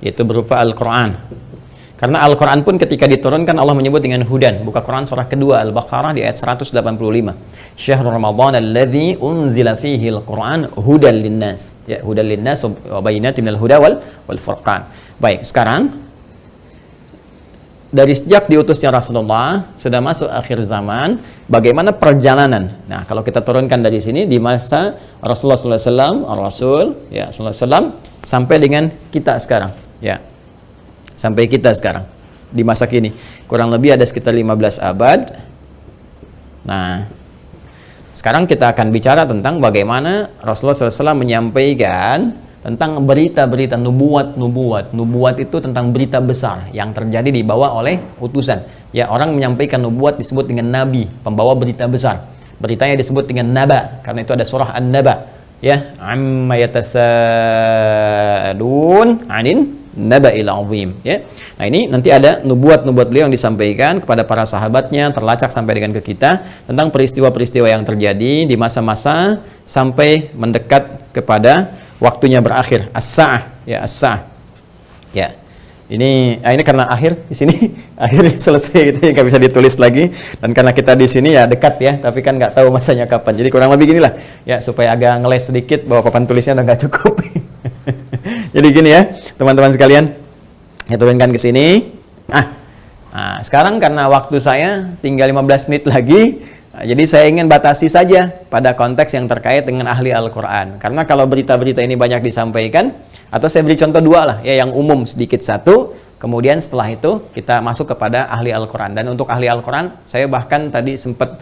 Itu berupa Al-Quran. Karena Al-Quran pun ketika diturunkan Allah menyebut dengan hudan. Buka Quran surah kedua Al-Baqarah di ayat 185. Syahrul Ramadan alladzi unzila fihi al-Quran hudan linnas. Ya, hudan linnas wa bayyinatin minal huda wal furqan. Baik, sekarang dari sejak diutusnya Rasulullah sudah masuk akhir zaman, bagaimana perjalanan? Nah, kalau kita turunkan dari sini di masa Rasulullah SAW, Rasul ya SAW sampai dengan kita sekarang, ya. Sampai kita sekarang di masa kini kurang lebih ada sekitar 15 abad. Nah, sekarang kita akan bicara tentang bagaimana Rasulullah SAW menyampaikan tentang berita-berita nubuat. Nubuat itu tentang berita besar yang terjadi dibawa oleh utusan. Ya, orang menyampaikan nubuat disebut dengan nabi, pembawa berita besar. Beritanya disebut dengan naba, karena itu ada surah An-Naba. Ya, amma yatasaalun 'anin naba'il 'azim, ya. Nah, ini nanti ada nubuat beliau yang disampaikan kepada para sahabatnya, terlacak sampai dengan ke kita tentang peristiwa-peristiwa yang terjadi di masa-masa sampai mendekat kepada waktunya berakhir, as-sa'ah, ya, as-sa'ah. Ya. Ini karena akhir di sini akhirnya selesai gitu, nggak bisa ditulis lagi, dan karena kita di sini ya dekat ya, tapi kan nggak tahu masanya kapan. Jadi kurang lebih ginilah ya, supaya agak ngeles sedikit bahwa papan tulisnya udah nggak cukup. Jadi gini ya, teman-teman sekalian, saya turunkan ke sini. Nah, sekarang karena waktu saya tinggal 15 menit lagi, jadi saya ingin batasi saja pada konteks yang terkait dengan ahli Al-Quran. Karena kalau berita-berita ini banyak disampaikan, atau saya beri contoh dua lah, ya, yang umum sedikit satu, kemudian setelah itu kita masuk kepada ahli Al-Quran. Dan untuk ahli Al-Quran, saya bahkan tadi sempat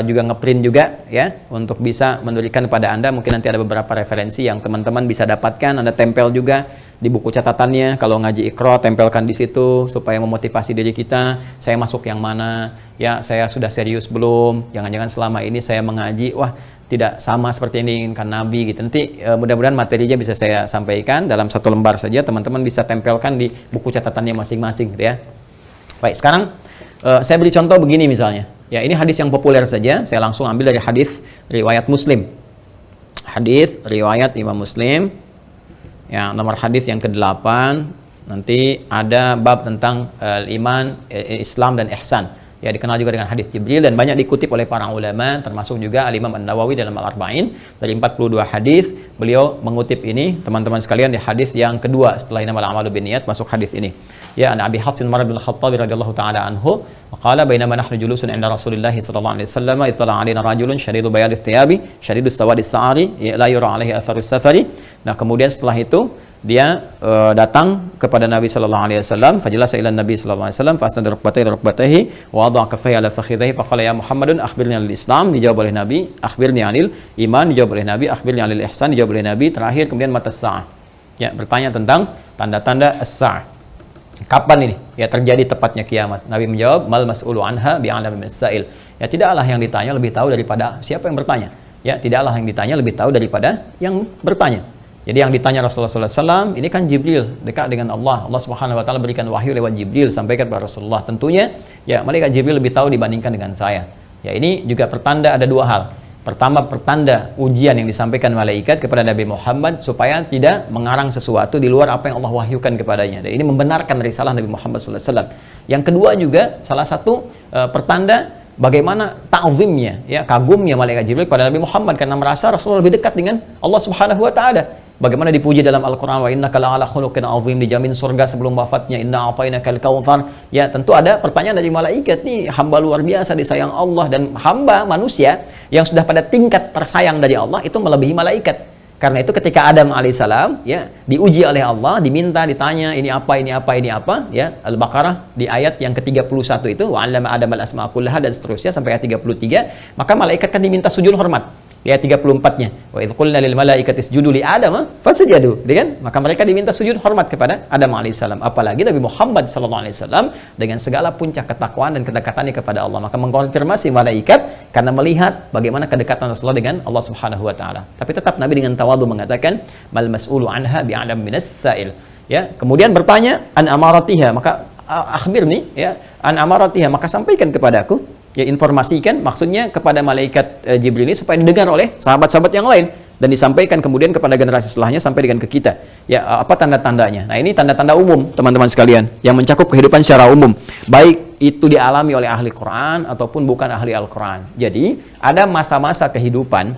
juga ngeprint juga ya, untuk bisa memberikan kepada Anda. Mungkin nanti ada beberapa referensi yang teman-teman bisa dapatkan. Anda tempel juga di buku catatannya, kalau ngaji Iqra tempelkan di situ supaya memotivasi diri kita. Saya masuk yang mana? Ya, saya sudah serius belum? Jangan-jangan selama ini saya mengaji, wah, tidak sama seperti yang diinginkan Nabi gitu. Nanti mudah-mudahan materinya bisa saya sampaikan dalam satu lembar saja. Teman-teman bisa tempelkan di buku catatannya masing-masing gitu ya. Baik, sekarang saya beri contoh begini misalnya. Ya, ini hadis yang populer saja. Saya langsung ambil dari hadis riwayat Muslim. Hadis riwayat Imam Muslim. Ya, nomor hadis yang ke-8. Nanti ada bab tentang iman, Islam dan ihsan. Ya, dikenal juga dengan hadis Jibril dan banyak dikutip oleh para ulama, termasuk juga Al-Imam An-Nawawi dalam Al-Arba'in. Dari 42 hadis, beliau mengutip ini, teman-teman sekalian, di hadis yang kedua setelah innamal a'malu binniyat, masuk hadis ini. Ya, an Abi Hafsin Umar bin Khattab radhiyallahu taala anhu, qala bainama nahnu julusun 'inda Rasulillah sallallahu alaihi wasallam, ittala 'alaina rajulun shadidu bayadith thiyabi, shadidus sawadis sa'ari, la yura 'alaihi atharus safari. Nah, kemudian setelah itu dia datang kepada Nabi sallallahu alaihi wasallam, fajalasa ila Nabi sallallahu alaihi wasallam, fasnada rukbatayhi wa wada'a kaffayhi ala fakhidhihi, faqala ya Muhammadun akhbirni anil Islam, dijawab oleh Nabi, akhbirni anil iman, dijawab oleh Nabi, akhbirni anil ihsan, dijawab oleh Nabi, terakhir kemudian mata sa'ah. Ya, bertanya tentang tanda-tanda as-sa'ah. Kapan ini ya terjadi tepatnya kiamat? Nabi menjawab, mal mas'ulu anha bi'alami min sa'il. Ya, tidaklah yang ditanya lebih tahu daripada siapa yang bertanya. Ya, tidaklah yang ditanya lebih tahu daripada yang bertanya. Jadi yang ditanya Rasulullah SAW ini kan Jibril, dekat dengan Allah. Allah Subhanahu Wa Taala berikan wahyu lewat Jibril sampaikan kepada Rasulullah. Tentunya ya malaikat Jibril lebih tahu dibandingkan dengan saya. Ya, ini juga pertanda ada dua hal. Pertama, pertanda ujian yang disampaikan malaikat kepada Nabi Muhammad supaya tidak mengarang sesuatu di luar apa yang Allah wahyukan kepadanya. Dan ini membenarkan risalah Nabi Muhammad SAW. Yang kedua juga salah satu pertanda bagaimana ta'zimnya, ya, kagumnya malaikat Jibril pada Nabi Muhammad karena merasa Rasulullah lebih dekat dengan Allah Subhanahu Wa Taala. Bagaimana dipuji dalam Al-Quran, wa innaka la'ala khuluqin 'azim, dijamin surga sebelum wafatnya, inna a'tainakal kautsar. Ya, tentu ada pertanyaan dari malaikat, nih hamba luar biasa disayang Allah, dan hamba manusia yang sudah pada tingkat tersayang dari Allah itu melebihi malaikat. Karena itu ketika Adam alaihissalam ya diuji oleh Allah, diminta, ditanya ini apa, ya, Al-Baqarah di ayat yang ke-31 itu, wa 'allama Adam al-asma'a kullaha, dan seterusnya sampai ayat 33, maka malaikat kan diminta sujud hormat. Di ayat 34-nya, wa idz qulna lil malaikati isjudu li Adam fasajadu, kan? Maka mereka diminta sujud hormat kepada Adam alaihissalam. Apalagi Nabi Muhammad sallallahu alaihi wasallam dengan segala puncak ketakwaan dan kedekatannya kepada Allah, maka mengkonfirmasi malaikat karena melihat bagaimana kedekatan Rasulullah dengan Allah Subhanahu wa taala. Tapi tetap Nabi dengan tawadhu mengatakan, mal mas'ulu anha bi'alam minas sa'il. Ya, kemudian bertanya an amaratiha, maka akhbirni ya an amaratiha, maka sampaikan kepadaku, ya informasikan, maksudnya kepada malaikat Jibril ini supaya didengar oleh sahabat-sahabat yang lain dan disampaikan kemudian kepada generasi setelahnya sampai dengan ke kita. Ya, apa tanda-tandanya? Nah, ini tanda-tanda umum, teman-teman sekalian, yang mencakup kehidupan secara umum, baik itu dialami oleh ahli Quran ataupun bukan ahli Al-Quran. Jadi, ada masa-masa kehidupan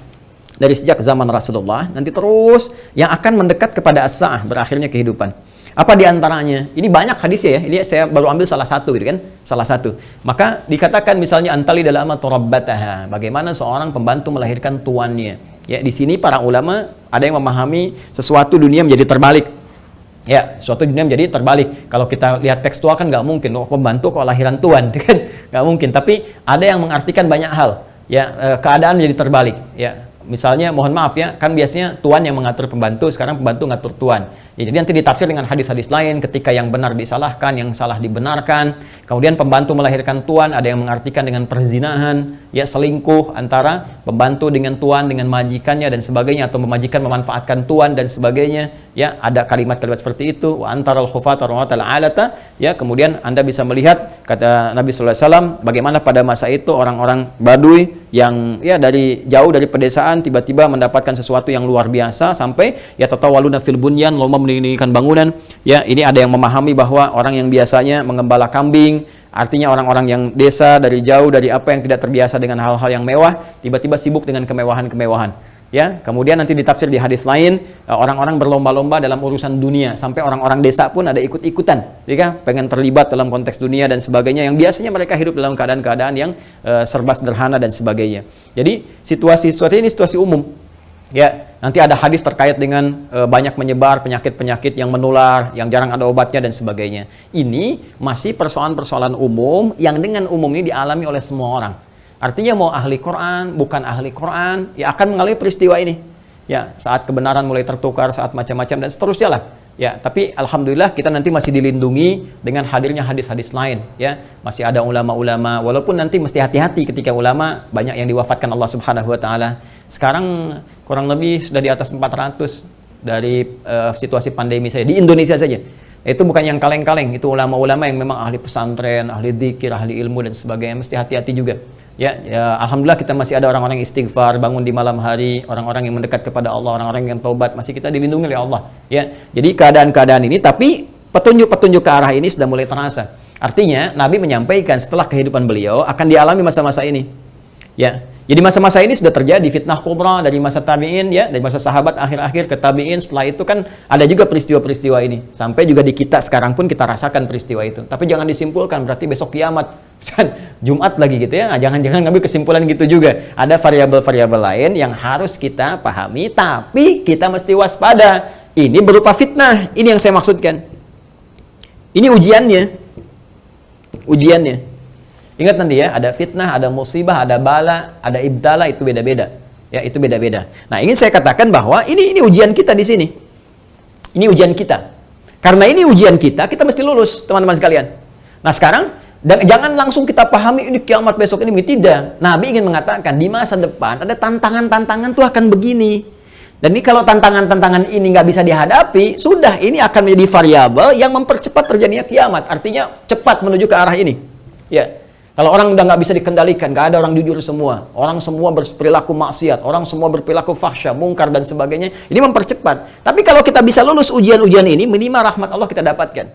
dari sejak zaman Rasulullah nanti terus yang akan mendekat kepada as-sa'ah, berakhirnya kehidupan. Apa diantaranya? Ini banyak hadisnya ya. Ini saya baru ambil salah satu gitu kan. Salah satu. Maka dikatakan misalnya antali dalam turabbataha. Bagaimana seorang pembantu melahirkan tuannya. Ya, di sini para ulama ada yang memahami sesuatu dunia menjadi terbalik. Ya, suatu dunia menjadi terbalik. Kalau kita lihat tekstual kan nggak mungkin. Oh, pembantu kok lahiran tuan, kan? Nggak mungkin. Tapi ada yang mengartikan banyak hal. Ya, keadaan menjadi terbalik. Ya. Misalnya, mohon maaf ya, kan biasanya tuan yang mengatur pembantu, sekarang pembantu ngatur tuan. Ya, jadi nanti ditafsir dengan hadis-hadis lain, ketika yang benar disalahkan, yang salah dibenarkan. Kemudian pembantu melahirkan tuan, ada yang mengartikan dengan perzinahan, ya selingkuh antara pembantu dengan tuan, dengan majikannya dan sebagainya, atau majikan memanfaatkan tuan dan sebagainya. Ya, ada kalimat-kalimat seperti itu. Wa antaral khufata wa alata. Ya, kemudian Anda bisa melihat kata Nabi sallallahu alaihi wasallam bagaimana pada masa itu orang-orang Baduy yang ya dari jauh dari pedesaan tiba-tiba mendapatkan sesuatu yang luar biasa sampai ya tatawaluna fil bunyan, lomba mendirikan bangunan. Ya, ini ada yang memahami bahwa orang yang biasanya mengembala kambing, artinya orang-orang yang desa dari jauh dari apa yang tidak terbiasa dengan hal-hal yang mewah, tiba-tiba sibuk dengan kemewahan-kemewahan. Ya, kemudian nanti ditafsir di hadis lain, orang-orang berlomba-lomba dalam urusan dunia, sampai orang-orang desa pun ada ikut-ikutan, ya, pengen terlibat dalam konteks dunia dan sebagainya, yang biasanya mereka hidup dalam keadaan-keadaan yang serba sederhana dan sebagainya. Jadi situasi-situasi ini situasi umum. Ya, nanti ada hadis terkait dengan banyak menyebar penyakit-penyakit yang menular, yang jarang ada obatnya dan sebagainya. Ini masih persoalan-persoalan umum yang dengan umum ini dialami oleh semua orang. Artinya mau ahli Quran, bukan ahli Quran, ya akan mengalami peristiwa ini. Ya, saat kebenaran mulai tertukar, saat macam-macam dan seterusnya lah. Ya, tapi alhamdulillah kita nanti masih dilindungi dengan hadirnya hadis-hadis lain. Ya, masih ada ulama-ulama. Walaupun nanti mesti hati-hati ketika ulama banyak yang diwafatkan Allah Subhanahu Wa Taala. Sekarang kurang lebih sudah di atas 400 dari situasi pandemi saya di Indonesia saja. Itu bukan yang kaleng-kaleng, itu ulama-ulama yang memang ahli pesantren, ahli dzikir, ahli ilmu dan sebagainya. Mesti hati-hati juga. Ya, alhamdulillah kita masih ada orang-orang yang istighfar, bangun di malam hari, orang-orang yang mendekat kepada Allah, orang-orang yang taubat, masih kita dilindungi oleh Allah. Ya, jadi keadaan-keadaan ini, tapi petunjuk-petunjuk ke arah ini sudah mulai terasa. Artinya Nabi menyampaikan setelah kehidupan beliau akan dialami masa-masa ini. Ya, jadi masa-masa ini sudah terjadi fitnah kubra dari masa tabi'in, ya, dari masa sahabat akhir-akhir ke tabi'in. Setelah itu kan ada juga peristiwa-peristiwa ini. Sampai juga di kita sekarang pun kita rasakan peristiwa itu. Tapi jangan disimpulkan berarti besok kiamat. Jumat lagi gitu ya. Nah, jangan-jangan ngambil kesimpulan gitu juga. Ada variabel-variabel lain yang harus kita pahami, tapi kita mesti waspada. Ini berupa fitnah. Ini yang saya maksudkan. Ini ujiannya. Ujiannya. Ingat nanti ya, ada fitnah, ada musibah, ada bala, ada ibtala, itu beda-beda. Ya, itu beda-beda. Nah, ingin saya katakan bahwa ini ujian kita di sini. Ini ujian kita. Karena ini ujian kita mesti lulus, teman-teman sekalian. Nah, sekarang jangan langsung kita pahami ini kiamat besok ini, tidak. Nabi ingin mengatakan di masa depan ada tantangan-tantangan tuh akan begini. Dan ini kalau tantangan-tantangan ini nggak bisa dihadapi, sudah ini akan menjadi variabel yang mempercepat terjadinya kiamat. Artinya cepat menuju ke arah ini. Ya. Kalau orang udah nggak bisa dikendalikan, nggak ada orang jujur semua, orang semua berperilaku maksiat, orang semua berperilaku fahsya, mungkar dan sebagainya, ini mempercepat. Tapi kalau kita bisa lulus ujian-ujian ini, minimal rahmat Allah kita dapatkan.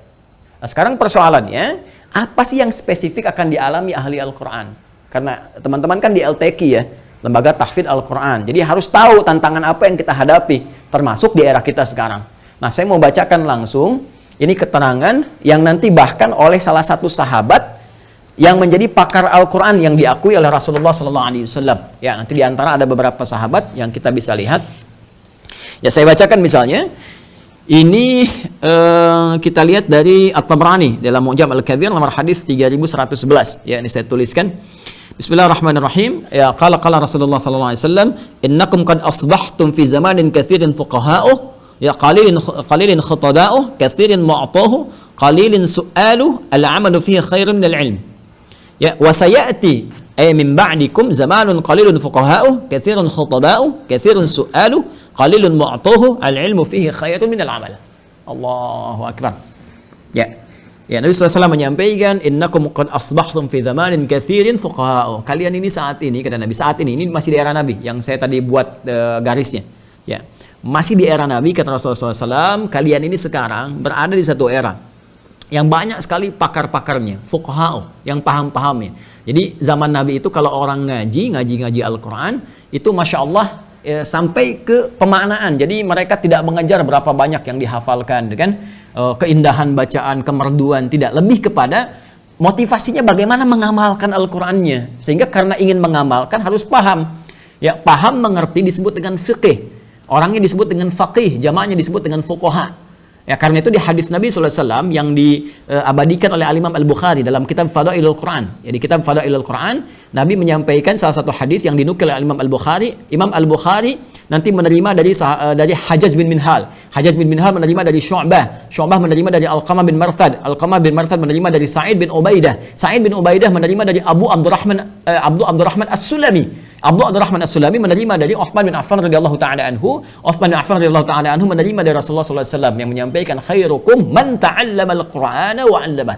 Nah, sekarang persoalannya, apa sih yang spesifik akan dialami ahli Al-Quran? Karena teman-teman kan di LTQ ya, Lembaga Tahfidz Al-Quran. Jadi harus tahu tantangan apa yang kita hadapi, termasuk di era kita sekarang. Nah, saya mau bacakan langsung, ini keterangan yang nanti bahkan oleh salah satu sahabat yang menjadi pakar Al-Quran yang diakui oleh Rasulullah SAW. Ya, nanti diantara ada beberapa sahabat yang kita bisa lihat. Ya, saya bacakan misalnya. Ini kita lihat dari At-Tabrani dalam Mu'jam Al-Kabir nomor hadis 3111. Ya, ini saya tuliskan. Bismillahirrahmanirrahim. Ya, qala Rasulullah sallallahu alaihi wasallam, "Innakum qad asbahtum fi zamanin katsirin fuqaha'uh, ya qalilin khutaba'uh, katsirin mu'tahu, qalilin su'aluh, al-'amalu fihi khairun minal 'ilm." Ya, wa sayati ay min ba'dikum zamanun qalilun fuqaha'uh, katsirun khutaba'uh, katsirun su'aluh, qalilun mu'tahu, al-'ilmu fihi khairun minal 'amal. Allahu akbar. Ya. Ya, Nabi SAW menyampaikan, innakum qad asbahtum fi zamanin katsirin fuqaha'u. Kalian ini saat ini, kata Nabi, saat ini masih di era Nabi, yang saya tadi buat garisnya. Ya, masih di era Nabi, kata Rasulullah SAW, kalian ini sekarang berada di satu era yang banyak sekali pakar-pakarnya, fuqaha'u, yang paham-pahamnya. Jadi zaman Nabi itu kalau orang ngaji Al-Quran, itu Masya Allah, sampai ke pemaknaan. Jadi mereka tidak mengejar berapa banyak yang dihafalkan, kan? Keindahan bacaan, kemerduan, tidak, lebih kepada motivasinya bagaimana mengamalkan Al-Qur'annya. Sehingga karena ingin mengamalkan harus paham. Ya, paham mengerti disebut dengan fiqih. Orangnya disebut dengan faqih, jamaahnya disebut dengan fuqaha. Ya, karena itu di hadis Nabi SAW yang diabadikan oleh Al-Imam Al-Bukhari dalam kitab Fadailul Quran. Ya, di kitab Fadailul Quran, Nabi menyampaikan salah satu hadis yang dinukil oleh Al-Imam Al-Bukhari. Imam Al-Bukhari nanti menerima dari Hajjaj bin Minhal. Hajjaj bin Minhal menerima dari Syu'bah. Syu'bah menerima dari Alqamah bin Marthad. Alqamah bin Marthad menerima dari Sa'id bin Ubaidah. Sa'id bin Ubaidah menerima dari Abu Abdurrahman As-Sulami. Abu Abdurrahman As-Sulami menerima dari Uthman bin Affan radhiyallahu taala anhu. Uthman bin Affan radhiyallahu taala anhu menerima dari Rasulullah sallallahu alaihi wasallam yang menyampaikan, khairukum man ta'allama al-Qur'ana wa 'allamah.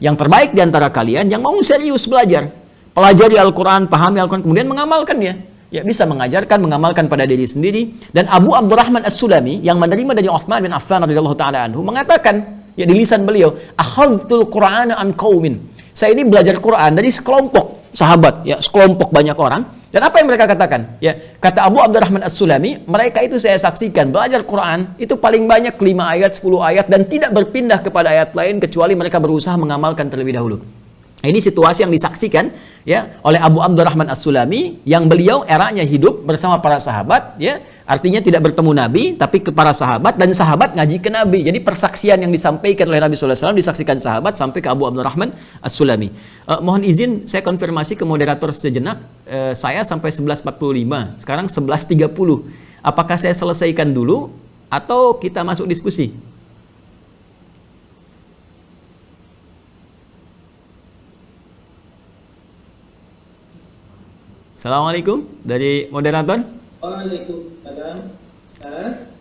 Yang terbaik di antara kalian yang mau serius belajar, pelajari Al-Qur'an, pahami Al-Qur'an, kemudian mengamalkannya. Ya, bisa mengajarkan, mengamalkan pada diri sendiri. Dan Abu Abdurrahman As-Sulami yang menerima dari Uthman bin Affan radhiyallahu taala anhu mengatakan, ya, di lisan beliau, akhadhtul Qur'ana an qaumin. Saya ini belajar Quran dari sekelompok sahabat, ya, sekelompok banyak orang. Dan apa yang mereka katakan? Ya, kata Abu Abdurrahman As-Sulami, mereka itu saya saksikan belajar Quran itu paling banyak 5 ayat, 10 ayat dan tidak berpindah kepada ayat lain kecuali mereka berusaha mengamalkan terlebih dahulu. Nah, ini situasi yang disaksikan, ya, oleh Abu Abdurrahman As-Sulami yang beliau eranya hidup bersama para sahabat, ya, artinya tidak bertemu Nabi tapi ke para sahabat dan sahabat ngaji ke Nabi. Jadi persaksian yang disampaikan oleh Nabi sallallahu alaihi wasallam disaksikan sahabat sampai ke Abu Abdurrahman As-Sulami. Mohon izin saya konfirmasi ke moderator sejenak, saya sampai 11.45, sekarang 11.30. Apakah saya selesaikan dulu atau kita masuk diskusi? Assalamualaikum dari moderator. Waalaikumsalam.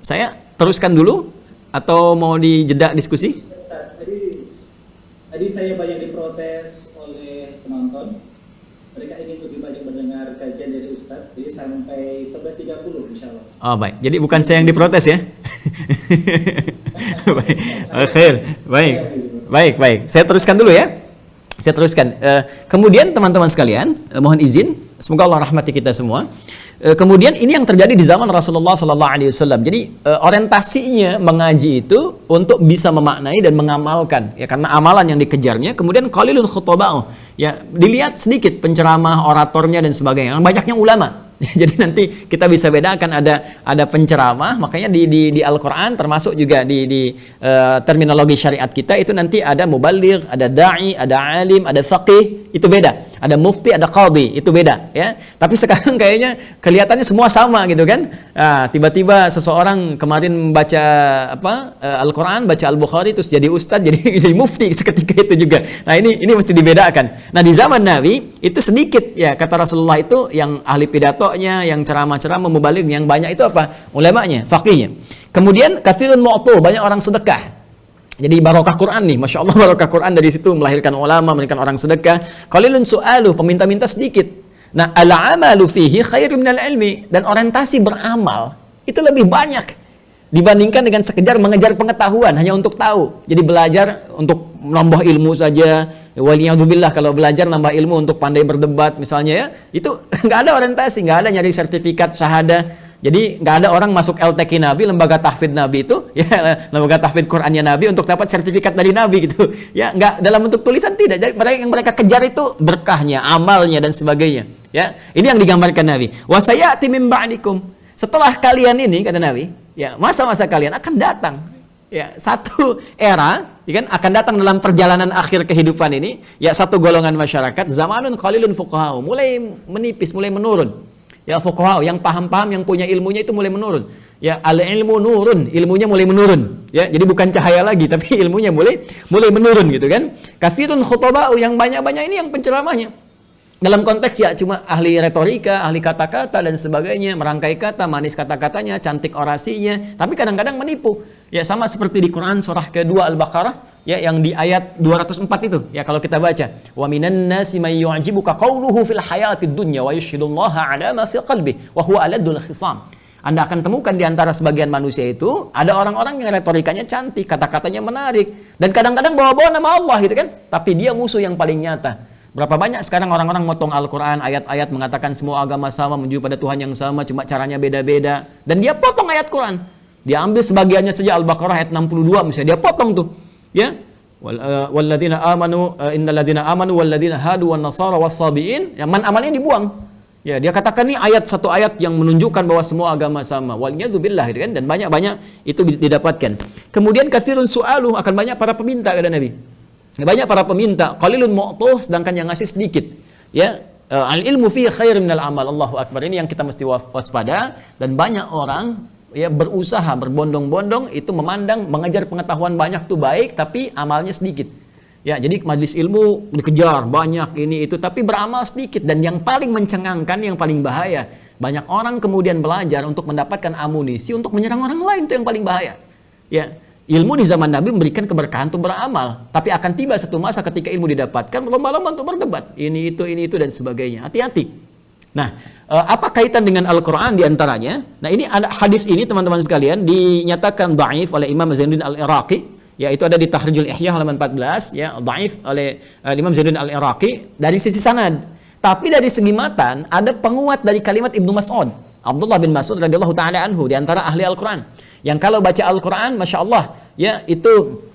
Saya teruskan dulu atau mau dijeda diskusi? Tadi saya banyak diprotes oleh penonton. Mereka ingin lebih banyak mendengar kajian dari Ustadz. Jadi sampai 11.30 insya Allah. Oh, baik. Jadi bukan saya yang diprotes ya? Baik. Khair. Baik. Saya teruskan dulu ya. Saya teruskan. Kemudian teman-teman sekalian, mohon izin. Semoga Allah rahmati kita semua. Kemudian ini yang terjadi di zaman Rasulullah Sallallahu Alaihi Wasallam. Jadi orientasinya mengaji itu untuk bisa memaknai dan mengamalkan, ya, karena amalan yang dikejarnya. Kemudian qalilun khutaba'u, ya, dilihat sedikit penceramah, oratornya dan sebagainya. Yang banyaknya ulama. Jadi nanti kita bisa bedakan ada penceramah, makanya di Al-Qur'an termasuk juga di terminologi syariat kita itu nanti ada mubaligh, ada dai, ada alim, ada faqih, itu beda. Ada mufti, ada qadhi, itu beda, ya. Tapi sekarang kayaknya kelihatannya semua sama gitu kan. Nah, tiba-tiba seseorang kemarin baca Al-Qur'an, baca Al-Bukhari terus jadi ustadz, jadi mufti seketika itu juga. Nah, ini mesti dibedakan. Nah, di zaman Nabi itu sedikit, ya, kata Rasulullah itu yang ahli pidatonya, yang ceramah-ceramah, mubaligh, yang banyak itu apa? Ulamanya, faqihnya. Kemudian katsirun mu'tu, banyak orang sedekah. Jadi barokah Quran nih, Masya Allah, barokah Quran dari situ melahirkan ulama, melahirkan orang sedekah. Qalilun su'aluh, peminta-minta sedikit. Nah, al-amalu fihi khairun minal ilmi, dan orientasi beramal itu lebih banyak dibandingkan dengan sekedar mengejar pengetahuan hanya untuk tahu. Jadi belajar untuk nambah ilmu saja. Waliyadzubillah, kalau belajar nambah ilmu untuk pandai berdebat misalnya, ya, itu nggak ada orientasi, nggak ada nyari sertifikat syahadah. Jadi nggak ada orang masuk LTQ Nabi, lembaga tahfidz Nabi itu, ya, lembaga tahfidz Qurannya Nabi untuk dapat sertifikat dari Nabi gitu. Ya, nggak dalam bentuk tulisan, tidak. Jadi yang mereka kejar itu berkahnya, amalnya dan sebagainya. Ya, ini yang digambarkan Nabi. Wa sayati min ba'dikum. Setelah kalian ini, kata Nabi, ya, masa-masa kalian akan datang. Ya, satu era, ya kan, akan datang dalam perjalanan akhir kehidupan ini, ya satu golongan masyarakat, zamanun qalilun fuqaha'u, mulai menipis, mulai menurun. Ya, fuqaha'u yang paham-paham, yang punya ilmunya itu mulai menurun. Ya, al-ilmu nurun, ilmunya mulai menurun. Ya, jadi bukan cahaya lagi, tapi ilmunya mulai menurun gitu kan. Katsirun khutaba'u, yang banyak-banyak ini yang penceramahnya. Dalam konteks ya cuma ahli retorika, ahli kata-kata dan sebagainya, merangkai kata, manis kata-katanya, cantik orasinya, tapi kadang-kadang menipu. Ya sama seperti di Quran surah kedua Al-Baqarah, ya yang di ayat 204 itu. Ya kalau kita baca, wa minan nasi may yu'jibuka qawluhu fil hayatid dunya wa yashhadullaha 'ala ma fi qalbihi wa huwa aladul khisam. Anda akan temukan di antara sebagian manusia itu ada orang-orang yang retorikanya cantik, kata-katanya menarik, dan kadang-kadang bawa-bawa nama Allah gitu kan, tapi dia musuh yang paling nyata. Berapa banyak sekarang orang-orang motong Al-Quran, ayat-ayat mengatakan semua agama sama, menuju pada Tuhan yang sama, cuma caranya beda-beda. Dan dia potong ayat Quran. Dia ambil sebagiannya saja, Al-Baqarah ayat 62 misalnya, dia potong tuh. Ya, walladzina amanu innalladzina amanu walladzina hadu wan nasara was-sabiin, ya man amalnya dibuang. Ya, dia katakan ini satu ayat yang menunjukkan bahwa semua agama sama. Waliyadzubillah gitu kan, dan banyak-banyak itu didapatkan. Kemudian katsirun su'aluh, akan banyak para peminta kata Nabi. Banyak para peminta, qalilun mu'tuh, sedangkan yang ngasih sedikit. Ya, al-ilmu fi khair minal amal. Allahu akbar. Ini yang kita mesti waspada, dan banyak orang ya berusaha berbondong-bondong itu memandang mengejar pengetahuan banyak tuh baik, tapi amalnya sedikit. Ya, jadi majelis ilmu dikejar banyak ini itu, tapi beramal sedikit. Dan yang paling mencengangkan, yang paling bahaya, banyak orang kemudian belajar untuk mendapatkan amunisi untuk menyerang orang lain, itu yang paling bahaya. Ya. Ilmu di zaman Nabi memberikan keberkahan untuk beramal, tapi akan tiba satu masa ketika ilmu didapatkan lomba-lomba untuk berdebat, ini itu dan sebagainya. Hati-hati. Nah, apa kaitan dengan Al-Quran diantaranya? Nah, ini ada hadis ini teman-teman sekalian dinyatakan dhaif oleh Imam Zainuddin Al-Iraqi, yaitu ada di Tahrijul Ihya halaman 14, ya dhaif oleh Imam Zainuddin Al-Iraqi dari sisi sanad. Tapi dari segi matan ada penguat dari kalimat Ibnu Mas'ud, Abdullah bin Mas'ud radhiyallahu taala anhu, di antara ahli Al-Quran. Yang kalau baca Al-Quran, Masya Allah, ya itu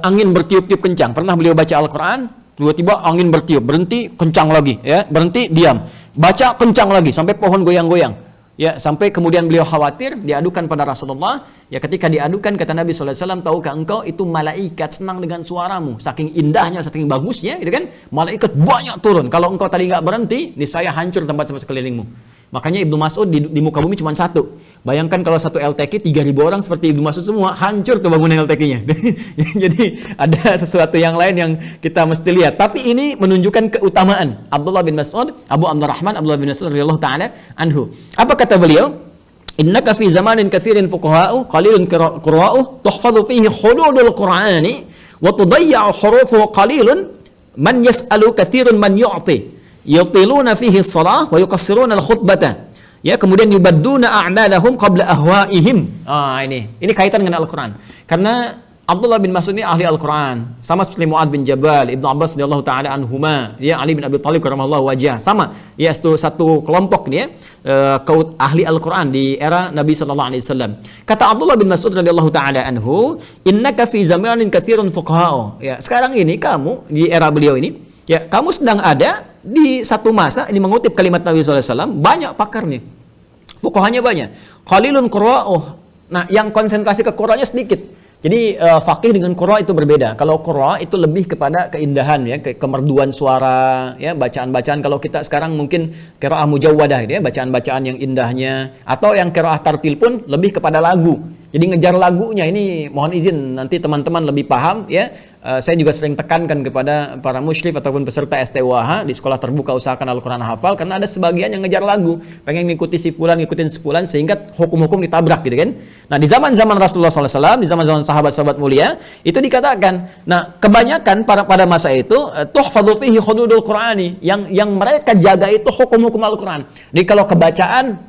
angin bertiup-tiup kencang. Pernah beliau baca Al-Quran, tiba-tiba angin bertiup, berhenti, kencang lagi, ya, berhenti, diam, baca, kencang lagi, sampai pohon goyang-goyang. Ya, sampai kemudian beliau khawatir, diadukan pada Rasulullah. Ya, ketika diadukan, kata Nabi SAW, tahukah engkau itu malaikat senang dengan suaramu, saking indahnya, saking bagusnya, gitu kan? Malaikat banyak turun. Kalau engkau tadi nggak berhenti, niscaya hancur tempat sekelilingmu. Makanya Ibnu Mas'ud di muka bumi cuma satu. Bayangkan kalau satu LTQ 3.000 orang seperti Ibnu Mas'ud semua, hancur tuh bangunan LTQ-nya. Jadi ada sesuatu yang lain yang kita mesti lihat. Tapi ini menunjukkan keutamaan Abdullah bin Mas'ud, Abu Abdurrahman Abdullah bin Mas'ud radhiyallahu taala anhu. Apa kata beliau? Innaka fi zamanin katsirin fuqaha'u qalilun qurra'u tuhfadhu fihi hududul Qur'ani wa tudayya'u hurufuhu qalilun man yas'alu katsirun man yu'ti. Yutiluna fihi shalah wa yuqassiruna al-khutbata. Ya, kemudian yubadduna a'malahum qabla ahwa'ihim. Ini kaitan dengan Al-Qur'an. Karena Abdullah bin Mas'ud ini ahli Al-Quran, sama seperti Mu'adz bin Jabal, Ibnu Abbas radhiyallahu taala anhuma, ya, Ali bin Abi Thalib karamallahu wajhah, sama, ya, itu satu kelompok nih, ahli Al-Quran di era Nabi sallallahu alaihi wasallam. Kata Abdullah bin Mas'ud radhiyallahu taala anhu, innaka fi zamanin katsirun fuqaha'u. Ya, sekarang ini kamu di era beliau ini, ya, kamu sedang ada di satu masa, ini mengutip kalimat Nabi sallallahu alaihi wasallam, banyak pakarnya, fuqahanya banyak, qalilun qurra'uh. Nah, yang konsentrasi ke Qur'annya sedikit. Jadi faqih dengan qurra itu berbeda. Kalau qurra itu lebih kepada keindahan, ya, kemerduan suara, ya, bacaan-bacaan. Kalau kita sekarang mungkin qiraah mujawwadah, ya, bacaan-bacaan yang indahnya, atau yang qiraah tartil pun lebih kepada lagu. Jadi ngejar lagunya ini, mohon izin nanti teman-teman lebih paham, ya. Saya juga sering tekankan kepada para musyrif ataupun peserta STUAH di sekolah terbuka usahakan Al-Quran hafal, karena ada sebagian yang ngejar lagu, pengen ngikuti si fulan, ngikutin sepulan, sehingga hukum-hukum ditabrak gitu kan. Nah, di zaman-zaman Rasulullah SAW, di zaman-zaman sahabat-sahabat mulia, itu dikatakan, nah, kebanyakan pada masa itu tuhfadhu fihi hududul Qur'ani, yang mereka jaga itu hukum-hukum Al-Quran. Jadi kalau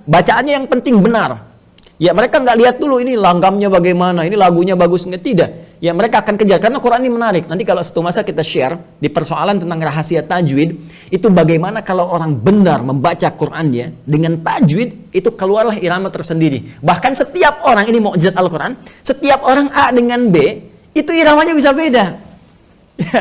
bacaannya yang penting benar. Ya, mereka nggak lihat dulu ini langgamnya bagaimana, ini lagunya bagus nggak, tidak. Ya, mereka akan kejar karena Quran ini menarik. Nanti kalau satu masa kita share di persoalan tentang rahasia tajwid, itu bagaimana kalau orang benar membaca Qurannya dengan tajwid, itu keluarlah irama tersendiri. Bahkan setiap orang, ini mukjizat Al-Quran, setiap orang A dengan B, itu iramanya bisa beda. Ya,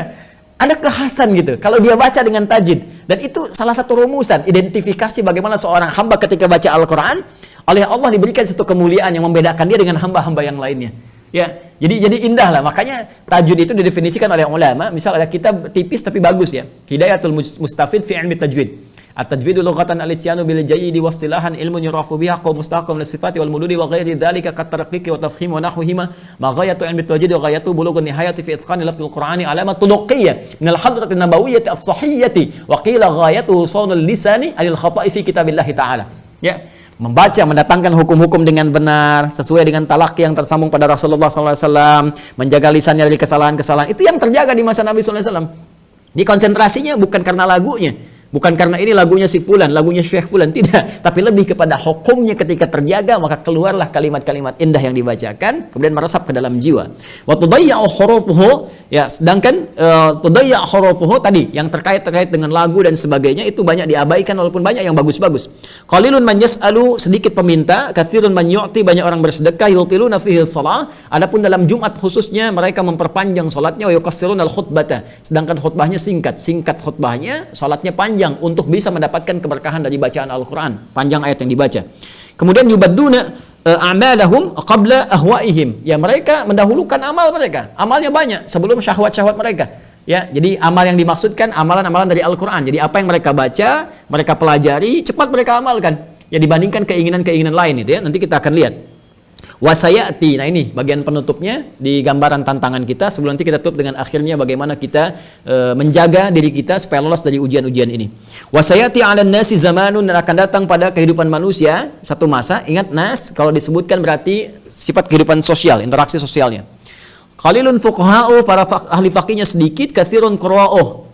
ada kekhasan gitu kalau dia baca dengan tajwid. Dan itu salah satu rumusan identifikasi bagaimana seorang hamba ketika baca Al-Quran oleh Allah diberikan satu kemuliaan yang membedakan dia dengan hamba-hamba yang lainnya. Ya, jadi indah lah. Makanya tajwid itu didefinisikan oleh ulama. Misal ada kitab tipis tapi bagus ya. Hidayatul Mustafid fi ilmi tajwid. At-tajwidu lughatan al-ityanu bil jayyidi wa istilahan ilmun yurafu biha qaum mustaqim lis sifati wal mududi wa ghairi dzalika kat tarqiqi wa tafkhim wa nahwihima ma ghayatu ilmi tajwid wa ghayatu bulughun nihayati fi itqani lafzil qur'ani alamat tuluqiyyah min al-hadrati nabawiyyah as-sahiyyati wa qila ghayatu husunul lisani anil khata'i fi kitabillah ta'ala. Ya, membaca, mendatangkan hukum-hukum dengan benar sesuai dengan talaqi yang tersambung pada Rasulullah SAW, menjaga lisannya dari kesalahan-kesalahan. Itu yang terjaga di masa Nabi SAW. Di konsentrasinya bukan karena lagunya, bukan karena ini lagunya si fulan, lagunya Syekh fulan, tidak, tapi lebih kepada hukumnya ketika terjaga, maka keluarlah kalimat-kalimat indah yang dibacakan, kemudian meresap ke dalam jiwa. Wa tudayya'u hurufuhu, ya, sedangkan tudayya'u hurufuhu tadi yang terkait dengan lagu dan sebagainya itu banyak diabaikan walaupun banyak yang bagus-bagus. Qalilun man yas'alu, sedikit peminta, katsirun man yu'ti, banyak orang bersedekah, yutiluna fihi shalah. Adapun dalam Jumat khususnya mereka memperpanjang salatnya, wa yuqassiruna al-khutbata, sedangkan khutbahnya singkat khutbahnya, salatnya panjang untuk bisa mendapatkan keberkahan dari bacaan Al-Quran, panjang ayat yang dibaca. Kemudian yubadduna a'malahum qabla ahwaihim, ya mereka mendahulukan amal mereka, amalnya banyak sebelum syahwat-syahwat mereka. Ya, jadi amal yang dimaksudkan amalan-amalan dari Al-Quran. Jadi apa yang mereka baca, mereka pelajari, cepat mereka amalkan. Ya, dibandingkan keinginan-keinginan lain itu ya. Nanti kita akan lihat. Wasayati, nah ini bagian penutupnya di gambaran tantangan kita sebelum nanti kita tutup dengan akhirnya bagaimana kita menjaga diri kita supaya lolos dari ujian-ujian ini. Wasayati 'alan nasi zamanun, dan akan datang pada kehidupan manusia satu masa. Ingat, nas kalau disebutkan berarti sifat kehidupan sosial, interaksi sosialnya. Qalilun fuqaha'u, para ahli faqihnya sedikit, katsirun qurra'uh.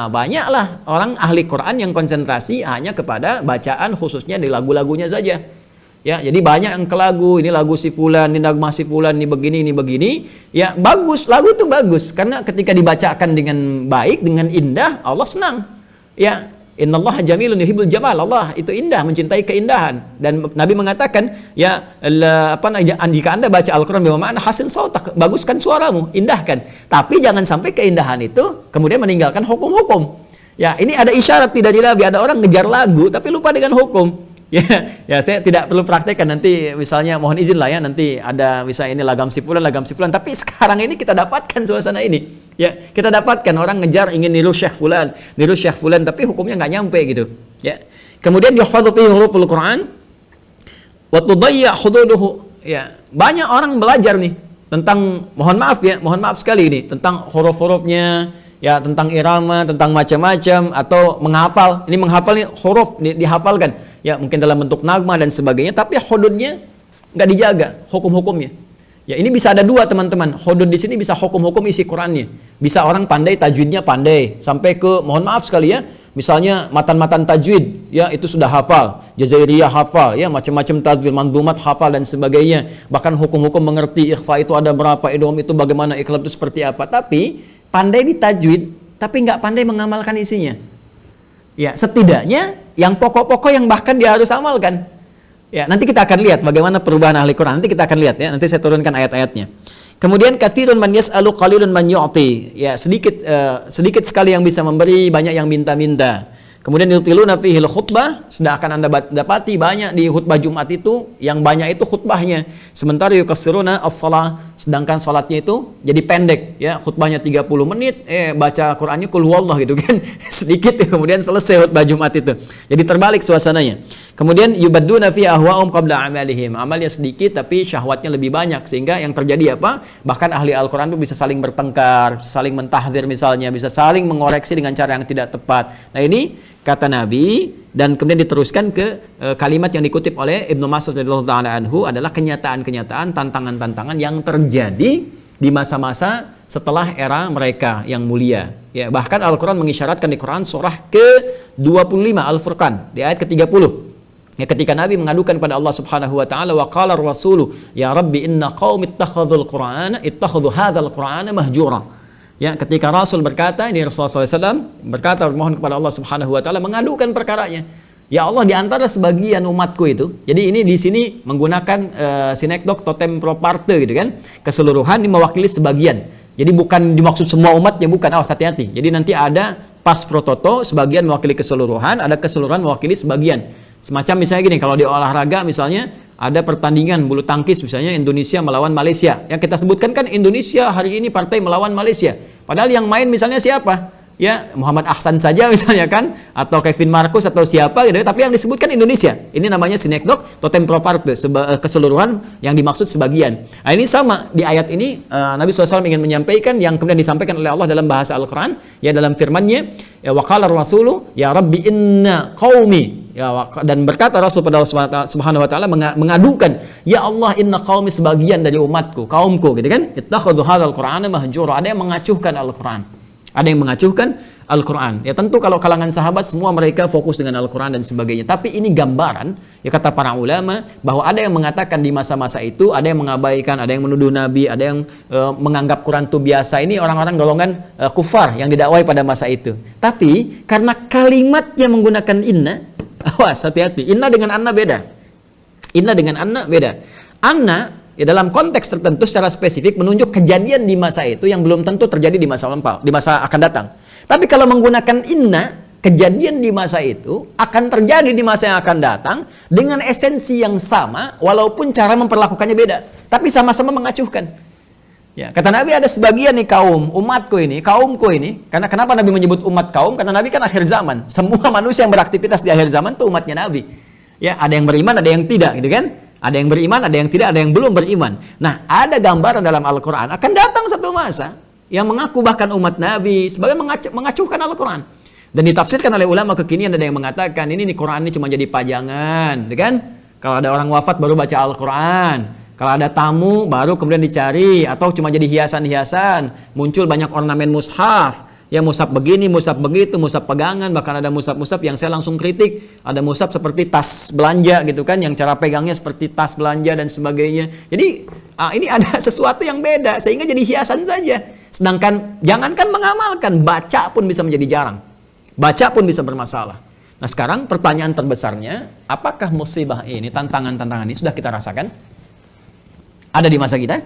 Banyaklah orang ahli Quran yang konsentrasi hanya kepada bacaan khususnya di lagu-lagunya saja. Ya, jadi banyak yang ke lagu, ini lagu si fulan, ini lagu si fulan, ini begini. Ya, bagus, lagu itu bagus karena ketika dibacakan dengan baik, dengan indah, Allah senang. Ya, innallaha jamilun yuhibbul jamal. Allah itu indah, mencintai keindahan. Dan Nabi mengatakan, ya, jika Anda baca Al-Qur'an bermakna hasin sautak, baguskan suaramu, indahkan. Tapi jangan sampai keindahan itu kemudian meninggalkan hukum-hukum. Ya, ini ada isyarat tidak Nabi, ada orang ngejar lagu tapi lupa dengan hukum. Ya, saya tidak perlu praktekkan nanti, misalnya mohon izin lah ya, nanti ada misalnya ini lagam si fulan, tapi sekarang ini kita dapatkan suasana ini. Ya, kita dapatkan orang ngejar ingin niru Syekh fulan, tapi hukumnya nggak nyampe gitu. Ya. Kemudian yuhfadzu fihi huruful Quran wa tudayya hududuhu. Ya, banyak orang belajar nih tentang, mohon maaf sekali ini, tentang huruf-hurufnya, ya, tentang irama, tentang macam-macam, atau menghafal. Ini menghafal nih huruf dihafalkan. Ya, mungkin dalam bentuk nagma dan sebagainya, tapi hududnya nggak dijaga, hukum-hukumnya. Ya, ini bisa ada dua teman-teman. Hudud di sini bisa hukum-hukum isi Qurannya. Bisa orang pandai tajwidnya pandai, sampai ke, mohon maaf sekali ya, misalnya matan-matan tajwid, ya itu sudah hafal, Jazairiyah hafal, ya macam-macam tajwid, manzumat hafal dan sebagainya. Bahkan hukum-hukum mengerti ikhfa itu ada berapa, idgham itu bagaimana, iqlab itu seperti apa. Tapi pandai di tajwid, tapi nggak pandai mengamalkan isinya. Ya, setidaknya yang pokok-pokok yang bahkan dia harus amalkan. Ya, nanti kita akan lihat bagaimana perubahan ahli Quran. Nanti kita akan lihat ya. Nanti saya turunkan ayat-ayatnya. Kemudian katsirun man yas'alu qalilun man yu'ti. Ya, sedikit sekali yang bisa memberi, banyak yang minta-minta. Kemudian yutiluna fihi khutbah, sedang akan Anda dapati banyak di khutbah Jumat itu, yang banyak itu khutbahnya. Sementara yukassiruna as-shalah, sedangkan salatnya itu jadi pendek, ya, khutbahnya 30 menit, baca Qur'annya qul huwallah gitu kan. Sedikit ya, kemudian selesai khutbah Jumat itu. Jadi terbalik suasananya. Kemudian yubadduna fi ahwa'um qabla amalihim. Amalnya sedikit tapi syahwatnya lebih banyak, sehingga yang terjadi apa? Bahkan ahli Al-Qur'an itu bisa saling bertengkar, bisa saling mentahdzir misalnya, bisa saling mengoreksi dengan cara yang tidak tepat. Nah, ini kata Nabi, dan kemudian diteruskan ke kalimat yang dikutip oleh Ibnu Mas'ud radhiyallahu ta'ala anhu adalah kenyataan-kenyataan, tantangan-tantangan yang terjadi di masa-masa setelah era mereka yang mulia. Ya, bahkan Al-Qur'an mengisyaratkan di Quran surah ke-25 Al-Furqan di ayat ke-30. Ya, ketika Nabi mengadukan pada Allah Subhanahu wa taala, wa qala ar-rasulu ya rabbi inna qaumi ittakhadhul qur'ana ittakhadhu hadzal qur'ana mahjura. Ya, ketika Rasul berkata, ini Rasulullah SAW berkata, mohon kepada Allah Subhanahu wa taala, mengadukan perkaranya. Ya Allah, di antara sebagian umatku itu, jadi ini di sini menggunakan sinekdok totem proparte gitu kan, keseluruhan ini mewakili sebagian. Jadi bukan dimaksud semua umatnya, bukan. Awas, hati-hati. Jadi nanti ada pas prototo, sebagian mewakili keseluruhan, ada keseluruhan mewakili sebagian. Semacam misalnya gini, kalau di olahraga misalnya ada pertandingan bulu tangkis misalnya Indonesia melawan Malaysia. Yang kita sebutkan kan Indonesia hari ini partai melawan Malaysia. Padahal yang main misalnya siapa? Ya, Muhammad Ahsan saja misalnya kan, atau Kevin Marcus atau siapa gitu, tapi yang disebutkan Indonesia. Ini namanya sinekdok totem proparte, keseluruhan yang dimaksud sebagian. Nah, ini sama di ayat ini Nabi SAW ingin menyampaikan yang kemudian disampaikan oleh Allah dalam bahasa Al-Quran, ya dalam firman-Nya, ya waqala rasulu ya rabbi inna qaumi, ya, dan berkata Rasul pada Allah Subhanahu wa taala mengadukan, ya Allah inna qaumi, sebagian dari umatku, kaumku gitu kan, ittakhadhu hadzal qur'ana mahjura, ada yang mengacuhkan Al-Quran. Ada yang mengacuhkan Al-Quran. Ya tentu kalau kalangan sahabat semua mereka fokus dengan Al-Quran dan sebagainya. Tapi ini gambaran, ya kata para ulama, bahwa ada yang mengatakan di masa-masa itu, ada yang mengabaikan, ada yang menuduh Nabi, ada yang menganggap Quran itu biasa. Ini orang-orang golongan kufar yang didakwai pada masa itu. Tapi karena kalimatnya menggunakan inna, awas hati-hati, inna dengan anna beda. Inna dengan anna beda. Anna ya dalam konteks tertentu secara spesifik menunjuk kejadian di masa itu yang belum tentu terjadi di masa lampau, di masa akan datang. Tapi kalau menggunakan inna, kejadian di masa itu akan terjadi di masa yang akan datang dengan esensi yang sama, walaupun cara memperlakukannya beda, tapi sama-sama mengacuhkan. Ya, kata Nabi ada sebagian nih kaum, umatku ini, kaumku ini, karena kenapa Nabi menyebut umat kaum? Karena Nabi kan akhir zaman. Semua manusia yang beraktivitas di akhir zaman itu umatnya Nabi. Ya, ada yang beriman, ada yang tidak, gitu kan? Ada yang beriman, ada yang tidak, ada yang belum beriman. Nah, ada gambaran dalam Al-Quran akan datang satu masa yang mengaku bahkan umat Nabi sebagai mengacuhkan Al-Quran. Dan ditafsirkan oleh ulama kekinian, ada yang mengatakan ini nih Quran ini cuma jadi pajangan, kan? Kalau ada orang wafat baru baca Al-Quran. Kalau ada tamu baru kemudian dicari, atau cuma jadi hiasan-hiasan, muncul banyak ornamen mushaf. Ya mushaf begini, mushaf begitu, mushaf pegangan, bahkan ada mushaf-mushaf yang saya langsung kritik. Ada mushaf seperti tas belanja gitu kan, yang cara pegangnya seperti tas belanja dan sebagainya. Jadi ini ada sesuatu yang beda sehingga jadi hiasan saja. Sedangkan jangankan mengamalkan, baca pun bisa menjadi jarang. Baca pun bisa bermasalah. Nah sekarang pertanyaan terbesarnya, apakah musibah ini, tantangan-tantangan ini sudah kita rasakan? Ada di masa kita?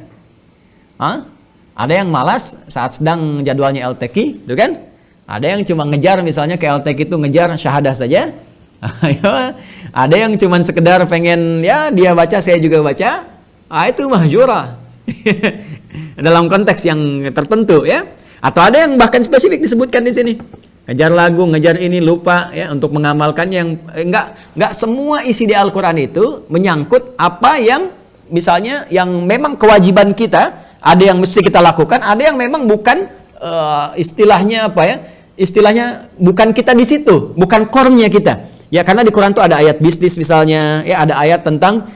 Hah? Ada yang malas saat sedang jadwalnya LTQ, gitu kan? Ada yang cuma ngejar misalnya ke LTQ itu ngejar syahadah saja. Ada yang cuma sekedar pengen ya dia baca saya juga baca. Itu mahjura. Dalam konteks yang tertentu ya. Atau ada yang bahkan spesifik disebutkan di sini. Ngejar lagu, ngejar ini lupa ya untuk mengamalkannya yang enggak semua isi di Al-Qur'an itu menyangkut apa yang misalnya yang memang kewajiban kita. Ada yang mesti kita lakukan, ada yang memang bukan istilahnya apa ya? Istilahnya bukan kita di situ, bukan core-nya kita. Ya karena di Quran tuh ada ayat bisnis misalnya, ya ada ayat tentang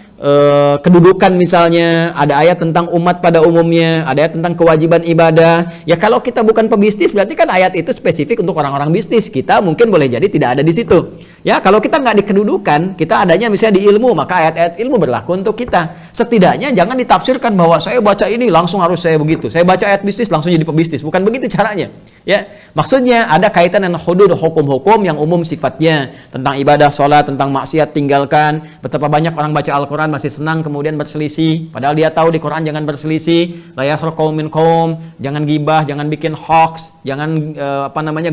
kedudukan misalnya, ada ayat tentang umat pada umumnya, ada ayat tentang kewajiban ibadah. Ya kalau kita bukan pebisnis berarti kan ayat itu spesifik untuk orang-orang bisnis. Kita mungkin boleh jadi tidak ada di situ. Ya kalau kita nggak di kedudukan, kita adanya misalnya di ilmu, maka ayat-ayat ilmu berlaku untuk kita. Setidaknya jangan ditafsirkan bahwa saya baca ini langsung harus saya begitu. Saya baca ayat bisnis langsung jadi pebisnis. Bukan begitu caranya. Ya, maksudnya ada kaitan dengan hudud, hukum-hukum yang umum sifatnya tentang ibadah, sholat, tentang maksiat tinggalkan. Betapa banyak orang baca Al-Quran masih senang kemudian berselisih, padahal dia tahu di Quran jangan berselisih, la yaskhar qaumun min qaum, jangan gibah, jangan bikin hoax, jangan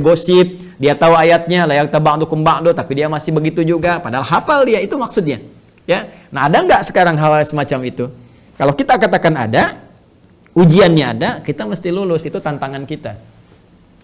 gosip. Dia tahu ayatnya la yaktaba'dukum ba'du, tapi dia masih begitu juga, padahal hafal dia, itu maksudnya. Ya, nah ada nggak sekarang hal semacam itu? Kalau kita katakan ada, ujiannya ada, kita mesti lulus, itu tantangan kita.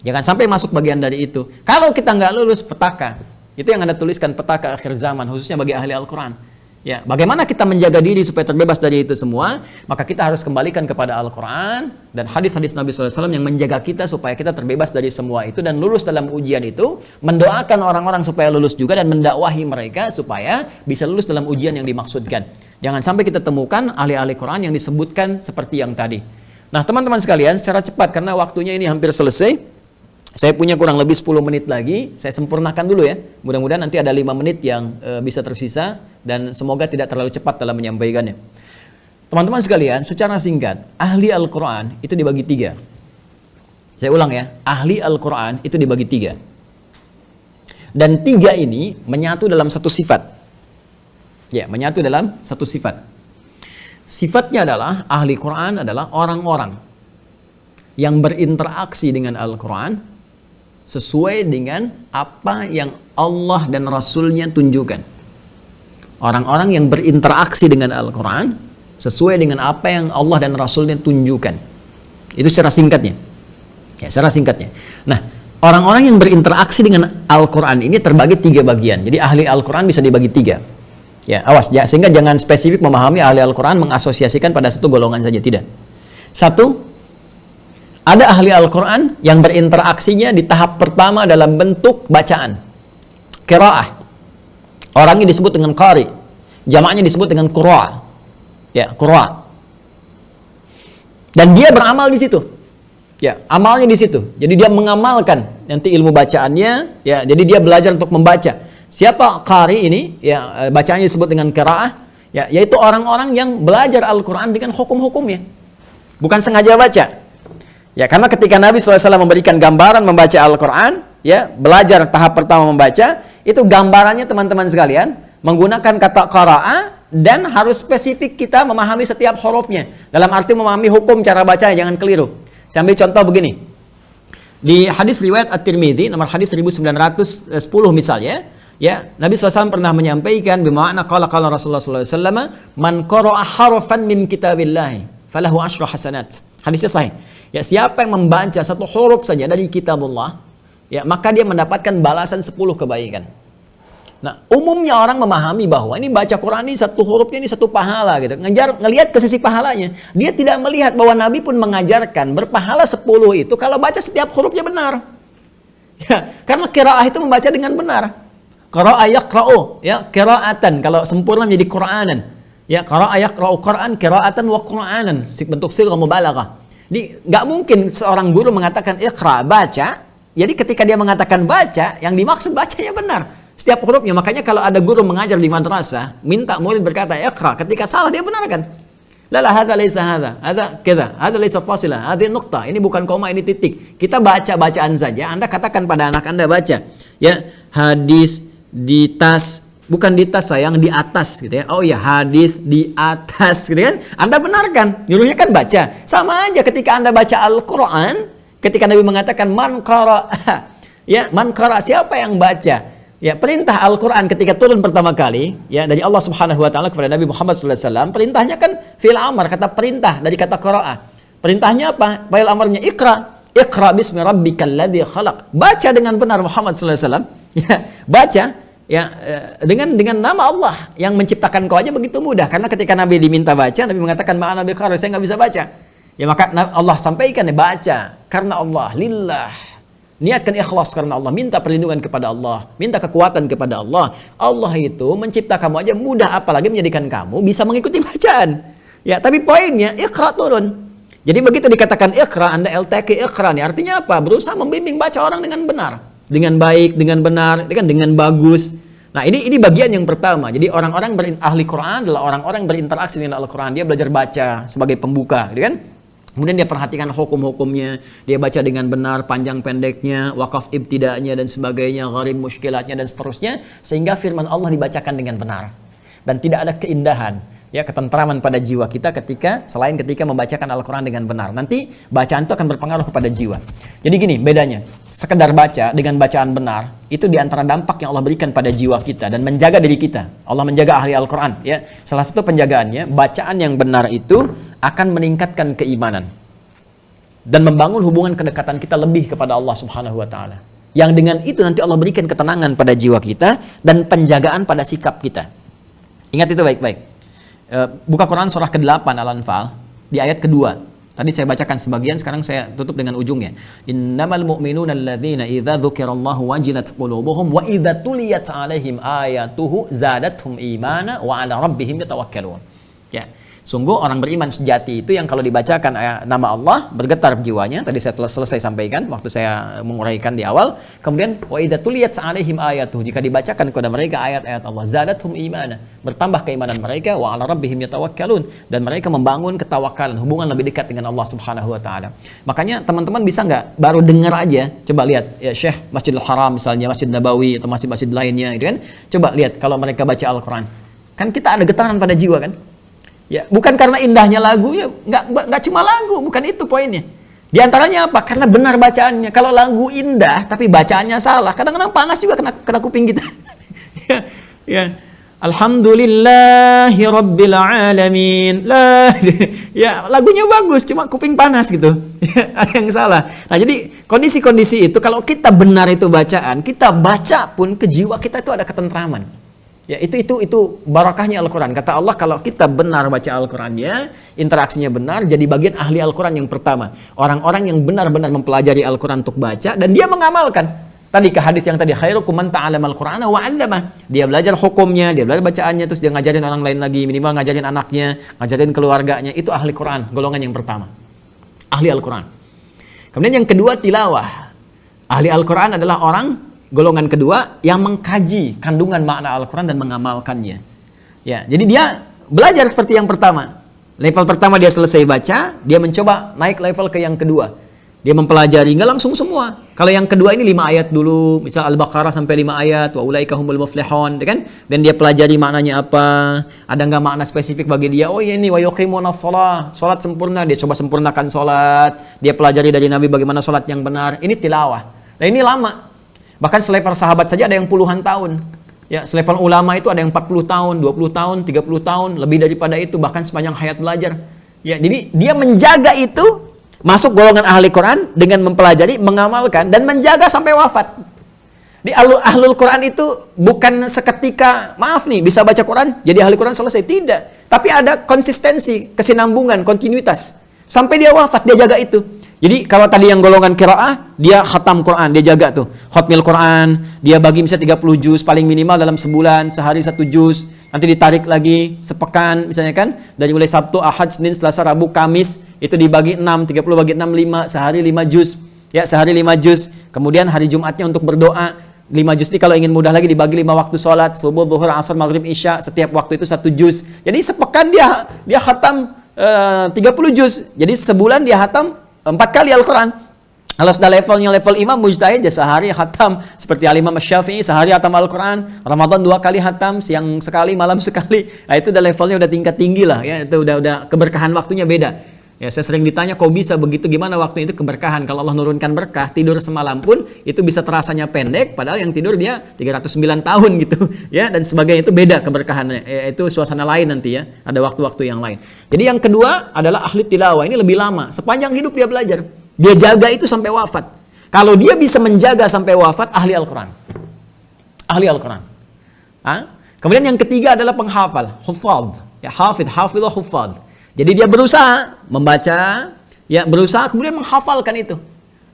Jangan sampai masuk bagian dari itu. Kalau kita nggak lulus, petaka. Itu yang Anda tuliskan, petaka akhir zaman, khususnya bagi ahli Al-Quran. Ya, bagaimana kita menjaga diri supaya terbebas dari itu semua? Maka kita harus kembalikan kepada Al-Quran dan hadis-hadis Nabi SAW yang menjaga kita supaya kita terbebas dari semua itu dan lulus dalam ujian itu. Mendoakan orang-orang supaya lulus juga dan mendakwahi mereka supaya bisa lulus dalam ujian yang dimaksudkan. Jangan sampai kita temukan ahli-ahli Quran yang disebutkan seperti yang tadi. Nah, teman-teman sekalian, secara cepat karena waktunya ini hampir selesai. Saya punya kurang lebih 10 menit lagi, saya sempurnakan dulu ya. Mudah-mudahan nanti ada 5 menit yang bisa tersisa dan semoga tidak terlalu cepat dalam menyampaikannya. Teman-teman sekalian, secara singkat, ahli Al-Quran itu dibagi 3. Saya ulang ya, ahli Al-Quran itu dibagi 3. Dan 3 ini menyatu dalam satu sifat. Ya, menyatu dalam satu sifat. Sifatnya adalah, ahli Quran adalah orang-orang yang berinteraksi dengan Al-Quran sesuai dengan apa yang Allah dan Rasulnya tunjukkan. Orang-orang yang berinteraksi dengan Al-Quran sesuai dengan apa yang Allah dan Rasulnya tunjukkan. Itu secara singkatnya. Ya, secara singkatnya. Nah, orang-orang yang berinteraksi dengan Al-Quran ini terbagi 3 bagian. Jadi ahli Al-Quran bisa dibagi 3. Ya, awas ya, sehingga jangan spesifik memahami ahli Al-Quran mengasosiasikan pada satu golongan saja, tidak. Satu, ada ahli Al-Quran yang berinteraksinya di tahap pertama dalam bentuk bacaan, qiraah. Orangnya disebut dengan qari, jamaknya disebut dengan qura'. Ya, qura'. Dan dia beramal di situ. Ya, amalnya di situ. Jadi dia mengamalkan nanti ilmu bacaannya, ya, jadi dia belajar untuk membaca. Siapa qari ini? Ya, bacaannya disebut dengan qiraah, ya, yaitu orang-orang yang belajar Al-Qur'an dengan hukum-hukumnya. Bukan sengaja baca. Ya, karena ketika Nabi SAW memberikan gambaran membaca Al-Qur'an, ya, belajar tahap pertama membaca, itu gambarannya teman-teman sekalian menggunakan kata qiraah dan harus spesifik kita memahami setiap hurufnya. Dalam arti memahami hukum cara bacanya, jangan keliru. Saya ambil contoh begini. Di hadis riwayat At-Tirmidzi nomor hadis 1910 misalnya, ya, Nabi SAW pernah menyampaikan bermakna qala Rasulullah SAW, man qara'a harfan min kitabillah falahu asyru hasanat. Hadisnya sahih. Ya, siapa yang membaca satu huruf saja dari kitabullah, ya, maka dia mendapatkan balasan 10 kebaikan. Nah, umumnya orang memahami bahwa ini baca Quran ini satu hurufnya ini satu pahala gitu. Ngelihat ke sisi pahalanya. Dia tidak melihat bahwa Nabi pun mengajarkan berpahala 10 itu kalau baca setiap hurufnya benar. Ya, karena qiraah itu membaca dengan benar. Qara'a yaqra'u, ya, qira'atan kalau sempurna menjadi Qur'anan. Ya, qara'a yaqra'u Qur'an qira'atan wa Qur'anan, bentuk sighah mubalaghah. Jadi nggak mungkin seorang guru mengatakan iqra, baca. Jadi ketika dia mengatakan baca, yang dimaksud bacanya benar. Setiap hurufnya. Makanya kalau ada guru mengajar di madrasah, minta murid berkata iqra, ketika salah dia benarkan. La hadza laisa hadza, hadza kadza, hadza laisa fasila, hadza nuqta. Ini bukan koma, ini titik. Kita baca bacaan saja. Anda katakan pada anak Anda baca. Ya, hadis di tas, bukan di tas sayang, di atas gitu ya. Oh ya, hadis di atas gitu kan. Anda benarkan. Nyuruhnya kan baca. Sama aja ketika Anda baca Al-Qur'an, ketika Nabi mengatakan man qara, ya, man qara, siapa yang baca? Ya, perintah Al-Quran ketika turun pertama kali, ya, dari Allah Subhanahu Wa Taala kepada Nabi Muhammad SAW, perintahnya kan fil amr, kata perintah dari kata qira'ah. Perintahnya apa? Fil amrnya ikra, ikra bismi rabbikal ladzi khalaq. Baca dengan benar Muhammad SAW. Ya, baca, ya, dengan nama Allah yang menciptakan kau aja begitu mudah. Karena ketika Nabi diminta baca, Nabi mengatakan ma'ana biqari, saya nggak bisa baca. Ya, maka Allah sampaikan, ya, baca karena Allah, lillah. Niatkan ikhlas karena Allah, minta perlindungan kepada Allah, minta kekuatan kepada Allah. Allah itu mencipta kamu aja mudah, apalagi menjadikan kamu bisa mengikuti bacaan. Ya, tapi poinnya iqra turun. Jadi begitu dikatakan iqra, Anda LTQ iqra nih, artinya apa? Berusaha membimbing baca orang dengan benar, dengan baik, dengan benar, dengan bagus. Nah, ini bagian yang pertama. Jadi orang-orang ahli Quran adalah orang-orang berinteraksi dengan Al-Quran. Dia belajar baca sebagai pembuka, gitu kan? Kemudian dia perhatikan hukum-hukumnya, dia baca dengan benar, panjang pendeknya, wakaf ibtida'nya dan sebagainya, gharib muskilatnya dan seterusnya, sehingga firman Allah dibacakan dengan benar. Dan tidak ada keindahan, ya, ketentraman pada jiwa kita selain ketika membacakan Al-Quran dengan benar. Nanti bacaan itu akan berpengaruh kepada jiwa. Jadi gini bedanya, sekedar baca dengan bacaan benar, itu diantara dampak yang Allah berikan pada jiwa kita dan menjaga diri kita. Allah menjaga ahli Al-Quran, ya. Salah satu penjagaannya, bacaan yang benar itu akan meningkatkan keimanan dan membangun hubungan kedekatan kita lebih kepada Allah Subhanahu Wa Taala. Yang dengan itu nanti Allah berikan ketenangan pada jiwa kita dan penjagaan pada sikap kita. Ingat itu baik-baik. Buka Quran surah ke-8 Al-Anfal di ayat kedua. Tadi saya bacakan sebagian, sekarang saya tutup dengan ujungnya. Innamal mu'minuna alladzina idza dzukirallahu wajilat qulubuhum wa idza tuliyat 'alaihim ayatuhu zadatuhum imana wa 'ala rabbihim yatawakkalun. Ya. Sungguh orang beriman sejati itu yang kalau dibacakan nama Allah bergetar jiwanya. Tadi saya telah selesai sampaikan waktu saya menguraikan di awal. Kemudian wa idza tuliyat 'alaihim ayatuhu, jika dibacakan kepada mereka ayat-ayat Allah, zadatuhum imana, bertambah keimanan mereka, wa 'ala rabbihim yatawakkalun, dan mereka membangun ketawakalan, hubungan lebih dekat dengan Allah Subhanahu Wa Taala. Makanya teman-teman bisa nggak baru dengar aja, coba lihat ya Syekh Masjidil Haram misalnya, Masjid Nabawi atau masjid-masjid lainnya gitu kan. Coba lihat kalau mereka baca Al-Quran. Kan kita ada getaran pada jiwa kan? Ya, bukan karena indahnya lagunya, nggak cuma lagu, bukan itu poinnya. Di antaranya apa? Karena benar bacaannya. Kalau lagu indah tapi bacaannya salah, kadang-kadang panas juga kena kuping kita. Ya. Alhamdulillahi Rabbil Alamin. Lah, ya lagunya bagus, cuma kuping panas gitu. Ada yang salah. Nah, jadi kondisi-kondisi itu kalau kita benar itu bacaan, kita baca pun ke jiwa kita itu ada ketentraman. Ya, itu barakahnya Al-Quran. Kata Allah, kalau kita benar baca Al-Qurannya, interaksinya benar, jadi bagian ahli Al-Quran yang pertama. Orang-orang yang benar-benar mempelajari Al-Quran untuk baca, dan dia mengamalkan. Tadi ke hadis yang tadi, khairukum man ta'allama al-Qur'ana wa 'allamah. Dia belajar hukumnya, dia belajar bacaannya, terus dia ngajarin orang lain lagi, minimal ngajarin anaknya, ngajarin keluarganya. Itu ahli Quran, golongan yang pertama. Ahli Al-Quran. Kemudian yang kedua, tilawah. Ahli Al-Quran adalah orang golongan kedua yang mengkaji kandungan makna Al-Quran dan mengamalkannya. Ya, jadi dia belajar seperti yang pertama. Level pertama dia selesai baca, dia mencoba naik level ke yang kedua. Dia mempelajari, nggak langsung semua. Kalau yang kedua ini 5 ayat dulu, misal Al-Baqarah sampai 5 ayat, wa ulaika humul muflihun, kan? Dan dia pelajari maknanya apa, ada nggak makna spesifik bagi dia? Oh ini wa yuqimunas shalah, salat sempurna, dia coba sempurnakan salat, dia pelajari dari Nabi bagaimana salat yang benar. Ini tilawah. Nah, ini lama. Bahkan selevel sahabat saja ada yang puluhan tahun. Ya, selevel ulama itu ada yang 40 tahun, 20 tahun, 30 tahun, lebih daripada itu, bahkan sepanjang hayat belajar. Ya, jadi dia menjaga itu, masuk golongan ahli Quran dengan mempelajari, mengamalkan, dan menjaga sampai wafat. Di ahlul Quran itu bukan seketika, maaf nih, bisa baca Quran, jadi ahli Quran selesai. Tidak. Tapi ada konsistensi, kesinambungan, kontinuitas. Sampai dia wafat, dia jaga itu. Jadi kalau tadi yang golongan qiraah, dia khatam Quran, dia jaga tuh. Khatmil Quran, dia bagi misalnya 30 juz, paling minimal dalam sebulan, sehari 1 juz. Nanti ditarik lagi sepekan misalnya kan, dari mulai Sabtu, Ahad, Senin, Selasa, Rabu, Kamis, itu dibagi 6, 30 bagi 6, 5, sehari 5 juz. Ya, sehari 5 juz. Kemudian hari Jumatnya untuk berdoa, 5 juz ini kalau ingin mudah lagi dibagi 5 waktu sholat, subuh, zuhur, asar, maghrib, isya, setiap waktu itu 1 juz. Jadi sepekan dia khatam 30 juz. Jadi sebulan dia khatam 4 kali Al-Quran. Kalau sudah levelnya level imam mujtahid, ya sehari khatam. Seperti Al-Imam Syafi'i, sehari khatam Al-Quran. Ramadan 2 kali khatam, siang sekali, malam sekali. Nah, itu udah levelnya udah tingkat tinggi lah. Ya, itu udah keberkahan waktunya beda. Ya, saya sering ditanya, kok bisa begitu, gimana waktu itu keberkahan? Kalau Allah nurunkan berkah, tidur semalam pun itu bisa terasanya pendek, padahal yang tidur dia 309 tahun gitu. Ya, dan sebagainya, itu beda keberkahannya. Itu suasana lain nanti ya, ada waktu-waktu yang lain. Jadi yang kedua adalah ahli tilawah, ini lebih lama, sepanjang hidup dia belajar. Dia jaga itu sampai wafat. Kalau dia bisa menjaga sampai wafat, ahli Al-Quran. Ahli Al-Quran. Kemudian yang ketiga adalah penghafal, hufadz. Ya, hafidhah, hufadz. Jadi dia berusaha membaca, ya berusaha kemudian menghafalkan itu.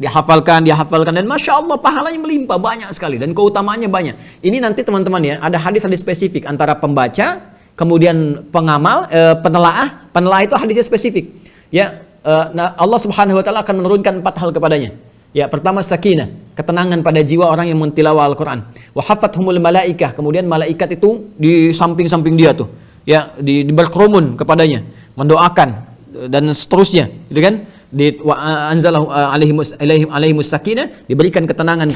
Dia hafalkan, dan Masya Allah pahalanya melimpah banyak sekali dan keutamaannya banyak. Ini nanti teman-teman ya, ada hadis-hadis spesifik antara pembaca, kemudian pengamal, penelaah. Penelaah itu hadisnya spesifik. Ya, Allah Subhanahu Wa Taala akan menurunkan 4 hal kepadanya. Ya, pertama sakinah, ketenangan pada jiwa orang yang mentilawah Al-Quran. Wa hafathumul malaikah, kemudian malaikat itu di samping-samping dia tuh. Ya, berkerumun kepadanya, mendoakan dan seterusnya, gitu kan? Di anzalahu alaihimus sakinah, diberikan ketenangan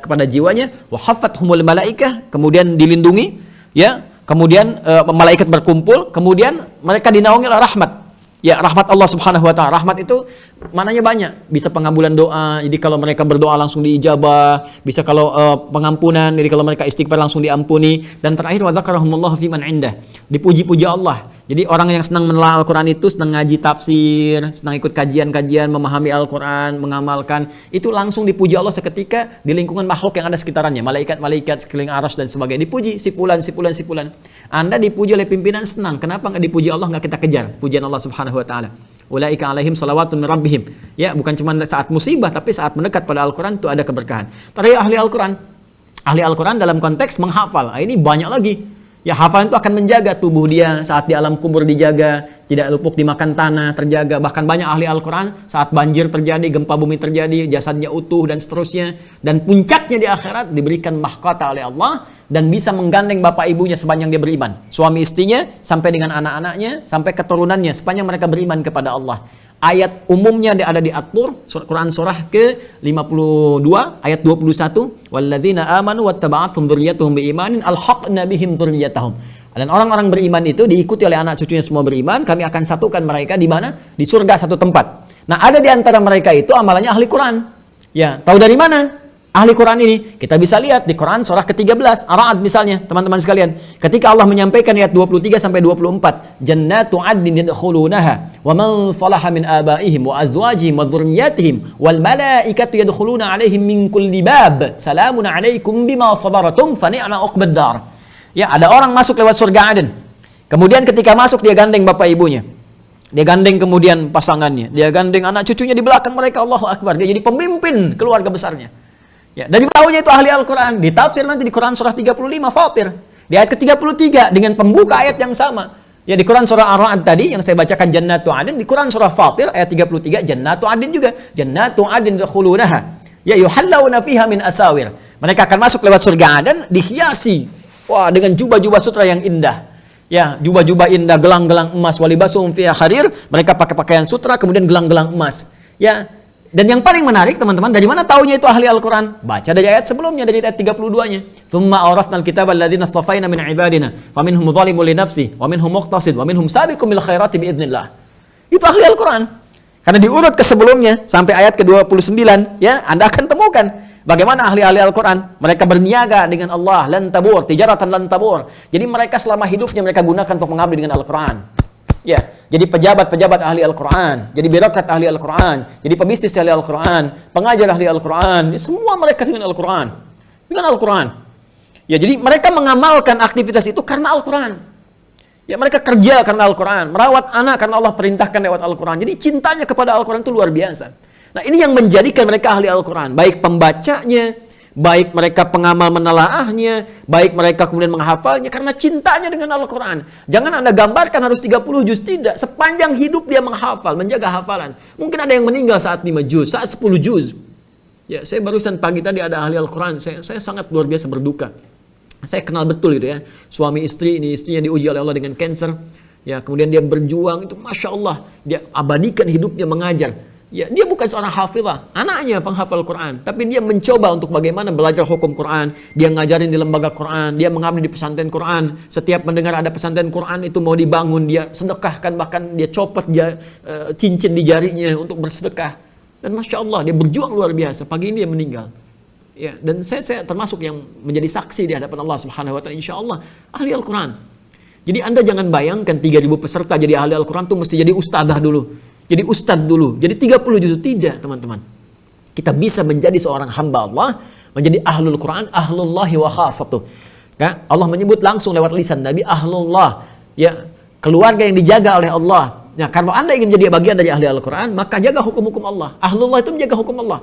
kepada jiwanya. Wa hafathumul malaikah, kemudian dilindungi, ya. Kemudian malaikat berkumpul, kemudian mereka dinaungi oleh rahmat. Ya, rahmat Allah Subhanahu Wa Taala. Rahmat itu maknanya banyak. Bisa pengabulan doa. Jadi kalau mereka berdoa langsung diijabah. Bisa kalau pengampunan. Jadi kalau mereka istighfar langsung diampuni. Dan terakhir wa dzakarahumullahu fi man indah. Dipuji-puji Allah. Jadi orang yang senang menelaah Al-Quran itu senang ngaji tafsir, senang ikut kajian-kajian, memahami Al-Quran, mengamalkan. Itu langsung dipuji Allah seketika di lingkungan makhluk yang ada sekitarnya. Malaikat-malaikat sekeliling arsy dan sebagainya. Dipuji si fulan. Anda dipuji oleh pimpinan, senang. Kenapa nggak dipuji Allah, nggak kita kejar pujian Allah Subhanahu Wa Taala? Ulaika alaihim salawatun min rabbihim. Ya, bukan cuma saat musibah, tapi saat mendekat pada Al-Quran itu ada keberkahan. Terakhir ahli Al-Quran. Ahli Al-Quran dalam konteks menghafal. Ini banyak lagi. Ya, hafalan itu akan menjaga tubuh dia saat di alam kubur, dijaga, tidak lupuk dimakan tanah, terjaga. Bahkan banyak ahli Al-Quran saat banjir terjadi, gempa bumi terjadi, jasadnya utuh dan seterusnya. Dan puncaknya di akhirat diberikan mahkota oleh Allah dan bisa menggandeng bapak ibunya sepanjang dia beriman. Suami istrinya sampai dengan anak-anaknya, sampai keturunannya sepanjang mereka beriman kepada Allah. Ayat umumnya ada di At-Tur, Quran surah ke-52 ayat 21, walladzina amanu wattaba'athum dzurriyyatuhum biimanin alhaqna bihim dzurriyyatahum. Dan orang-orang beriman itu diikuti oleh anak cucunya semua beriman, kami akan satukan mereka di mana? Di surga satu tempat. Nah, ada di antara mereka itu amalannya ahli Quran. Ya, tahu dari mana? ahli Quran ini kita bisa lihat di Quran surah ke-13 Ar-Ra'd misalnya, teman-teman sekalian. Ketika Allah menyampaikan ayat 23 sampai 24, jannatu 'adnin yadkhulunaha wa man salaha min abaihim wa azwajihim wa dhurriyyatihim wal malaikatu yadkhuluna 'alaihim min kulli bab salamun 'alaikum bima sabaratum fa ni'ma 'uqbad dar. Ya, ada orang masuk lewat surga Aden. Kemudian ketika masuk dia gandeng bapak ibunya. Dia gandeng kemudian pasangannya, dia gandeng anak cucunya di belakang mereka, Allahu Akbar. Dia jadi pemimpin keluarga besarnya. Ya, dan diketahuinya itu ahli Al-Quran. Ditafsir nanti di Quran surah 35 Fatir. Di ayat ke-33 dengan pembuka ayat yang sama. Ya, di Quran surah Ar-Ra'd tadi yang saya bacakan jannatu 'adn, di Quran surah Fatir ayat 33 jannatu 'adn juga. Jannatu 'adn yadkhulunaha. Ya yuhallawna fiha min asawir. Mereka akan masuk lewat surga Aden dihiasi dengan jubah-jubah sutra yang indah. Ya, jubah-jubah indah, gelang-gelang emas, walibasuhum fiha harir, mereka pakai pakaian sutra, kemudian gelang-gelang emas. Ya, dan yang paling menarik teman-teman, dari mana taunya itu ahli Al-Quran? Baca dari ayat sebelumnya, dari ayat 32-nya. Thumma awrathnal kitaba alladhina astafaina min ibadina, faminhum dhalimun li nafsi, wa minhum muqtasid, wa minhum sabiqun bil khairati biidznillah. Itu ahli Al-Quran. Karena diurut ke sebelumnya sampai ayat ke-29, ya, Anda akan temukan bagaimana ahli-ahli Al-Quran, mereka berniaga dengan Allah, lan tabur, tijaratan lan tabur. Jadi mereka selama hidupnya mereka gunakan untuk mengabdi dengan Al-Quran. Ya, jadi pejabat-pejabat ahli Al-Quran, jadi birokrat ahli Al-Quran, jadi pebisnis ahli Al-Quran, pengajar ahli Al-Quran, semua mereka dengan Al-Quran. Dengan Al-Quran. Ya, jadi mereka mengamalkan aktivitas itu karena Al-Quran. Ya, mereka kerja karena Al-Quran, merawat anak karena Allah perintahkan lewat Al-Quran. Jadi cintanya kepada Al-Quran itu luar biasa. Nah, ini yang menjadikan mereka ahli Al-Quran. Baik pembacanya, baik mereka pengamal menelaahnya, baik mereka kemudian menghafalnya karena cintanya dengan Al-Quran. Jangan Anda gambarkan harus 30 juz, tidak. Sepanjang hidup dia menghafal, menjaga hafalan. Mungkin ada yang meninggal saat 5 juz, saat 10 juz. Ya, saya barusan pagi tadi ada ahli Al-Quran, saya sangat luar biasa berduka. Saya kenal betul itu ya, suami istri, ini istrinya diuji oleh Allah dengan cancer. Ya, kemudian dia berjuang, itu Masya Allah, dia abadikan hidupnya mengajar. Ya, dia bukan seorang hafizah, anaknya penghafal Quran, tapi dia mencoba untuk bagaimana belajar hukum Quran. Dia ngajarin di lembaga Quran, dia mengabdi di pesantren Quran. Setiap mendengar ada pesantren Quran itu mau dibangun, dia sedekahkan, bahkan dia copot cincin di jarinya untuk bersedekah. Dan Masya Allah, dia berjuang luar biasa. Pagi ini dia meninggal. Ya, dan saya termasuk yang menjadi saksi di hadapan Allah Subhanahu wa taala, insyaallah ahli Al-Quran. Jadi Anda jangan bayangkan 3.000 peserta jadi ahli Al-Quran itu mesti jadi ustadzah dulu. Jadi ustadz dulu. Jadi 30 juz, tidak, teman-teman. Kita bisa menjadi seorang hamba Allah, menjadi ahlul Quran, ahlullahi wa khasatuh. Ya, Allah menyebut langsung lewat lisan Nabi ahlullah, ya, keluarga yang dijaga oleh Allah. Nah, kalau Anda ingin menjadi bagian dari ahli Al-Quran, maka jaga hukum-hukum Allah. Ahlullah itu menjaga hukum Allah.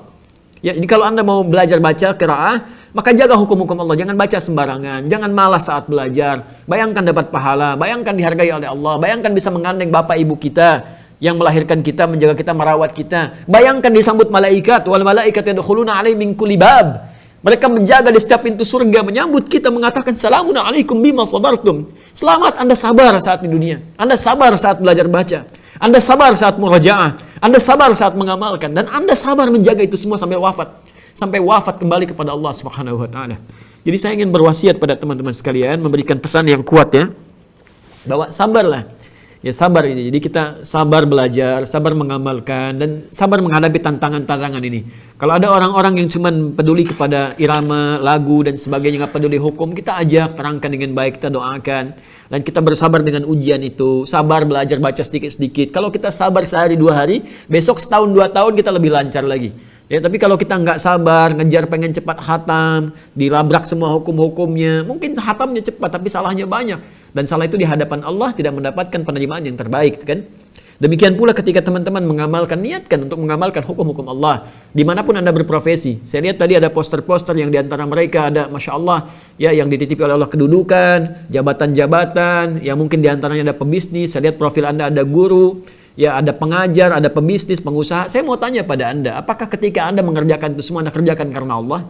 Ya, jadi kalau Anda mau belajar baca qiraah, maka jaga hukum-hukum Allah. Jangan baca sembarangan, jangan malas saat belajar. Bayangkan dapat pahala, bayangkan dihargai oleh Allah, bayangkan bisa menggandeng bapak ibu kita yang melahirkan kita, menjaga kita, merawat kita. Bayangkan disambut malaikat, wal malaikat yadkhuluna 'alaihim min kulli bab. Mereka menjaga di setiap pintu surga, menyambut kita, mengatakan salamun alaikum bima sabartum. Selamat, Anda sabar saat di dunia. Anda sabar saat belajar baca. Anda sabar saat murajaah. Anda sabar saat mengamalkan. Dan Anda sabar menjaga itu semua sampai wafat. Sampai wafat kembali kepada Allah Subhanahu wa taala. Jadi saya ingin berwasiat pada teman-teman sekalian, memberikan pesan yang kuat ya. Bahwa sabarlah. Ya, sabar ini. Jadi kita sabar belajar, sabar mengamalkan, dan sabar menghadapi tantangan-tantangan ini. Kalau ada orang-orang yang cuma peduli kepada irama, lagu, dan sebagainya, nggak peduli hukum, kita ajak, terangkan dengan baik, kita doakan. Dan kita bersabar dengan ujian itu. Sabar belajar baca sedikit-sedikit. Kalau kita sabar sehari, 2 hari, besok setahun, 2 tahun kita lebih lancar lagi. Ya, tapi kalau kita nggak sabar, ngejar pengen cepat khatam, dilabrak semua hukum-hukumnya, mungkin khatamnya cepat, tapi salahnya banyak. Dan salah itu di hadapan Allah tidak mendapatkan penerimaan yang terbaik, kan? Demikian pula ketika teman-teman mengamalkan, niatkan untuk mengamalkan hukum-hukum Allah dimanapun Anda berprofesi. Saya lihat tadi ada poster-poster yang diantara mereka ada, Masya Allah, ya, yang dititipi oleh Allah kedudukan, jabatan-jabatan, yang mungkin diantaranya ada pebisnis. Saya lihat profil Anda ada guru, ya, ada pengajar, ada pebisnis, pengusaha. Saya mau tanya pada Anda, apakah ketika Anda mengerjakan itu semua Anda kerjakan karena Allah?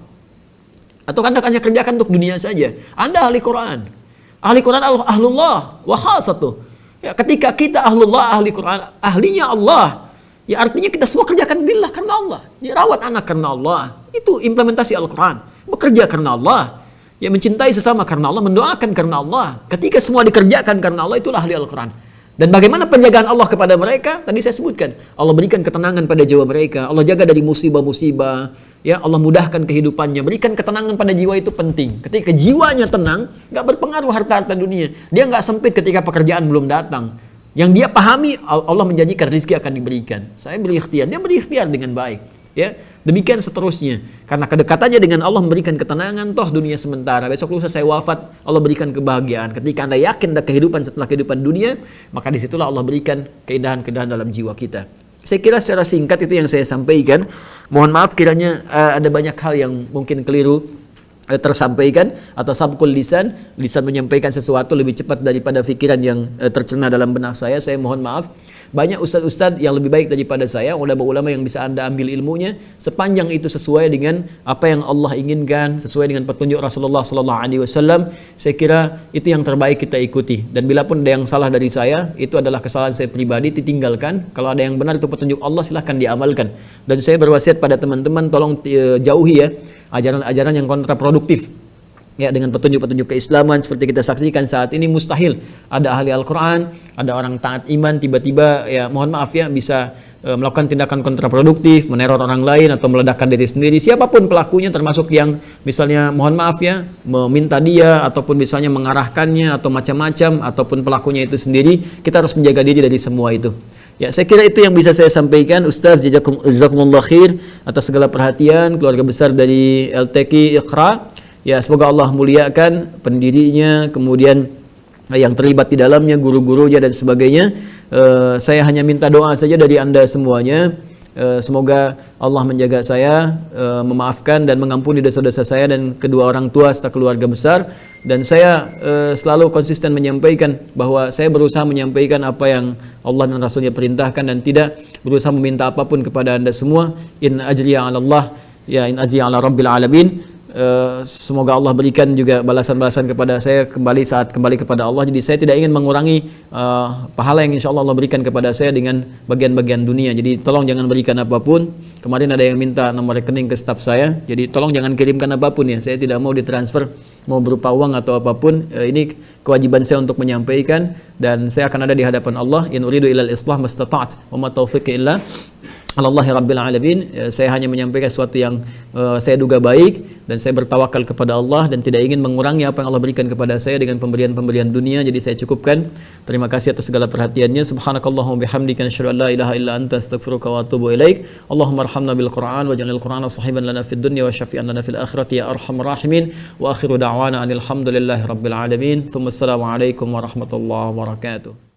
Atau Anda hanya kerjakan untuk dunia saja? Anda ahli Quran. Ahli Quran ahlullah wa khasatuh. Ya, ketika kita ahlullah, ahli Quran, ahlinya Allah, ya artinya kita semua kerjakan billah karena Allah. Ya, rawat anak karena Allah. Itu implementasi Al-Quran. Bekerja karena Allah. Ya, mencintai sesama karena Allah, mendoakan karena Allah. Ketika semua dikerjakan karena Allah, itulah ahli Al-Quran. Dan bagaimana penjagaan Allah kepada mereka? Tadi saya sebutkan. Allah berikan ketenangan pada jiwa mereka. Allah jaga dari musibah-musibah. ya Allah mudahkan kehidupannya, berikan ketenangan pada jiwa itu penting. Ketika jiwanya tenang, nggak berpengaruh harta-harta dunia. Dia nggak sempit ketika pekerjaan belum datang. Yang dia pahami, Allah menjanjikan rezeki akan diberikan. Saya berikhtiar, dia berikhtiar dengan baik. Ya, demikian seterusnya. Karena kedekatannya dengan Allah memberikan ketenangan, toh dunia sementara. Besok lusa saya wafat, Allah berikan kebahagiaan. Ketika Anda yakin ada kehidupan setelah kehidupan dunia, maka disitulah Allah berikan keindahan-keindahan dalam jiwa kita. Saya kira secara singkat itu yang saya sampaikan. Mohon maaf kiranya ada banyak hal yang mungkin keliru tersampaikan, atau sabkul lisan menyampaikan sesuatu lebih cepat daripada pikiran yang tercerna dalam benak saya. Saya mohon maaf. Banyak ustadz-ustadz yang lebih baik daripada saya, ulama-ulama yang bisa Anda ambil ilmunya, sepanjang itu sesuai dengan apa yang Allah inginkan, sesuai dengan petunjuk Rasulullah sallallahu alaihi wasallam. Saya kira itu yang terbaik kita ikuti. Dan bila pun ada yang salah dari saya, itu adalah kesalahan saya pribadi, ditinggalkan. Kalau ada yang benar itu petunjuk Allah, silahkan diamalkan. Dan saya berwasiat pada teman-teman, tolong jauhi ya ajaran-ajaran yang kontraproduktif. Ya, dengan petunjuk-petunjuk keislaman seperti kita saksikan saat ini, mustahil ada ahli Al-Quran, ada orang taat iman, tiba-tiba ya mohon maaf ya bisa melakukan tindakan kontraproduktif, meneror orang lain atau meledakkan diri sendiri. Siapapun pelakunya, termasuk yang misalnya mohon maaf ya meminta dia, ataupun misalnya mengarahkannya atau macam-macam, ataupun pelakunya itu sendiri, kita harus menjaga diri dari semua itu. Ya, saya kira itu yang bisa saya sampaikan. Ustaz, jazakumullah khair atas segala perhatian, keluarga besar dari LTQ Iqra. Ya, semoga Allah muliakan pendirinya, kemudian yang terlibat di dalamnya, guru-gurunya dan sebagainya. Saya hanya minta doa saja dari Anda semuanya. Semoga Allah menjaga saya, memaafkan dan mengampuni dosa-dosa saya dan kedua orang tua serta keluarga besar. Dan saya selalu konsisten menyampaikan bahwa saya berusaha menyampaikan apa yang Allah dan Rasulnya perintahkan, dan tidak berusaha meminta apapun kepada Anda semua. In ajriya 'ala Allah, ya in ajriya 'ala Rabbil alamin. Semoga Allah berikan juga balasan-balasan kepada saya kembali kepada Allah. Jadi saya tidak ingin mengurangi pahala yang insya Allah berikan kepada saya dengan bagian-bagian dunia. Jadi tolong jangan berikan apapun. Kemarin ada yang minta nomor rekening ke staf saya. Jadi tolong jangan kirimkan apapun ya. Saya tidak mau ditransfer, mau berupa uang atau apapun. Ini kewajiban saya untuk menyampaikan, dan saya akan ada di hadapan Allah. In uridu ilal islah mastata'at wa ma taufiqi illa Allahi Rabbil Alamin. Saya hanya menyampaikan sesuatu yang saya duga baik, dan saya bertawakal kepada Allah dan tidak ingin mengurangi apa yang Allah berikan kepada saya dengan pemberian-pemberian dunia. Jadi saya cukupkan. Terima kasih atas segala perhatiannya. Subhanakallahumma bihamdika asyhadu an la ilaha illa anta astaghfiruka wa atubu ilaik. Allahumma arhamna bil Qur'an waj'alil Qur'ana sahiban lana fid dunya wa syafi'an lana fil akhirati ya arhamar rahimin. Wa akhiru da'wana alhamdulillahi rabbil alamin. Tsumma assalamu alaikum warahmatullahi wabarakatuh.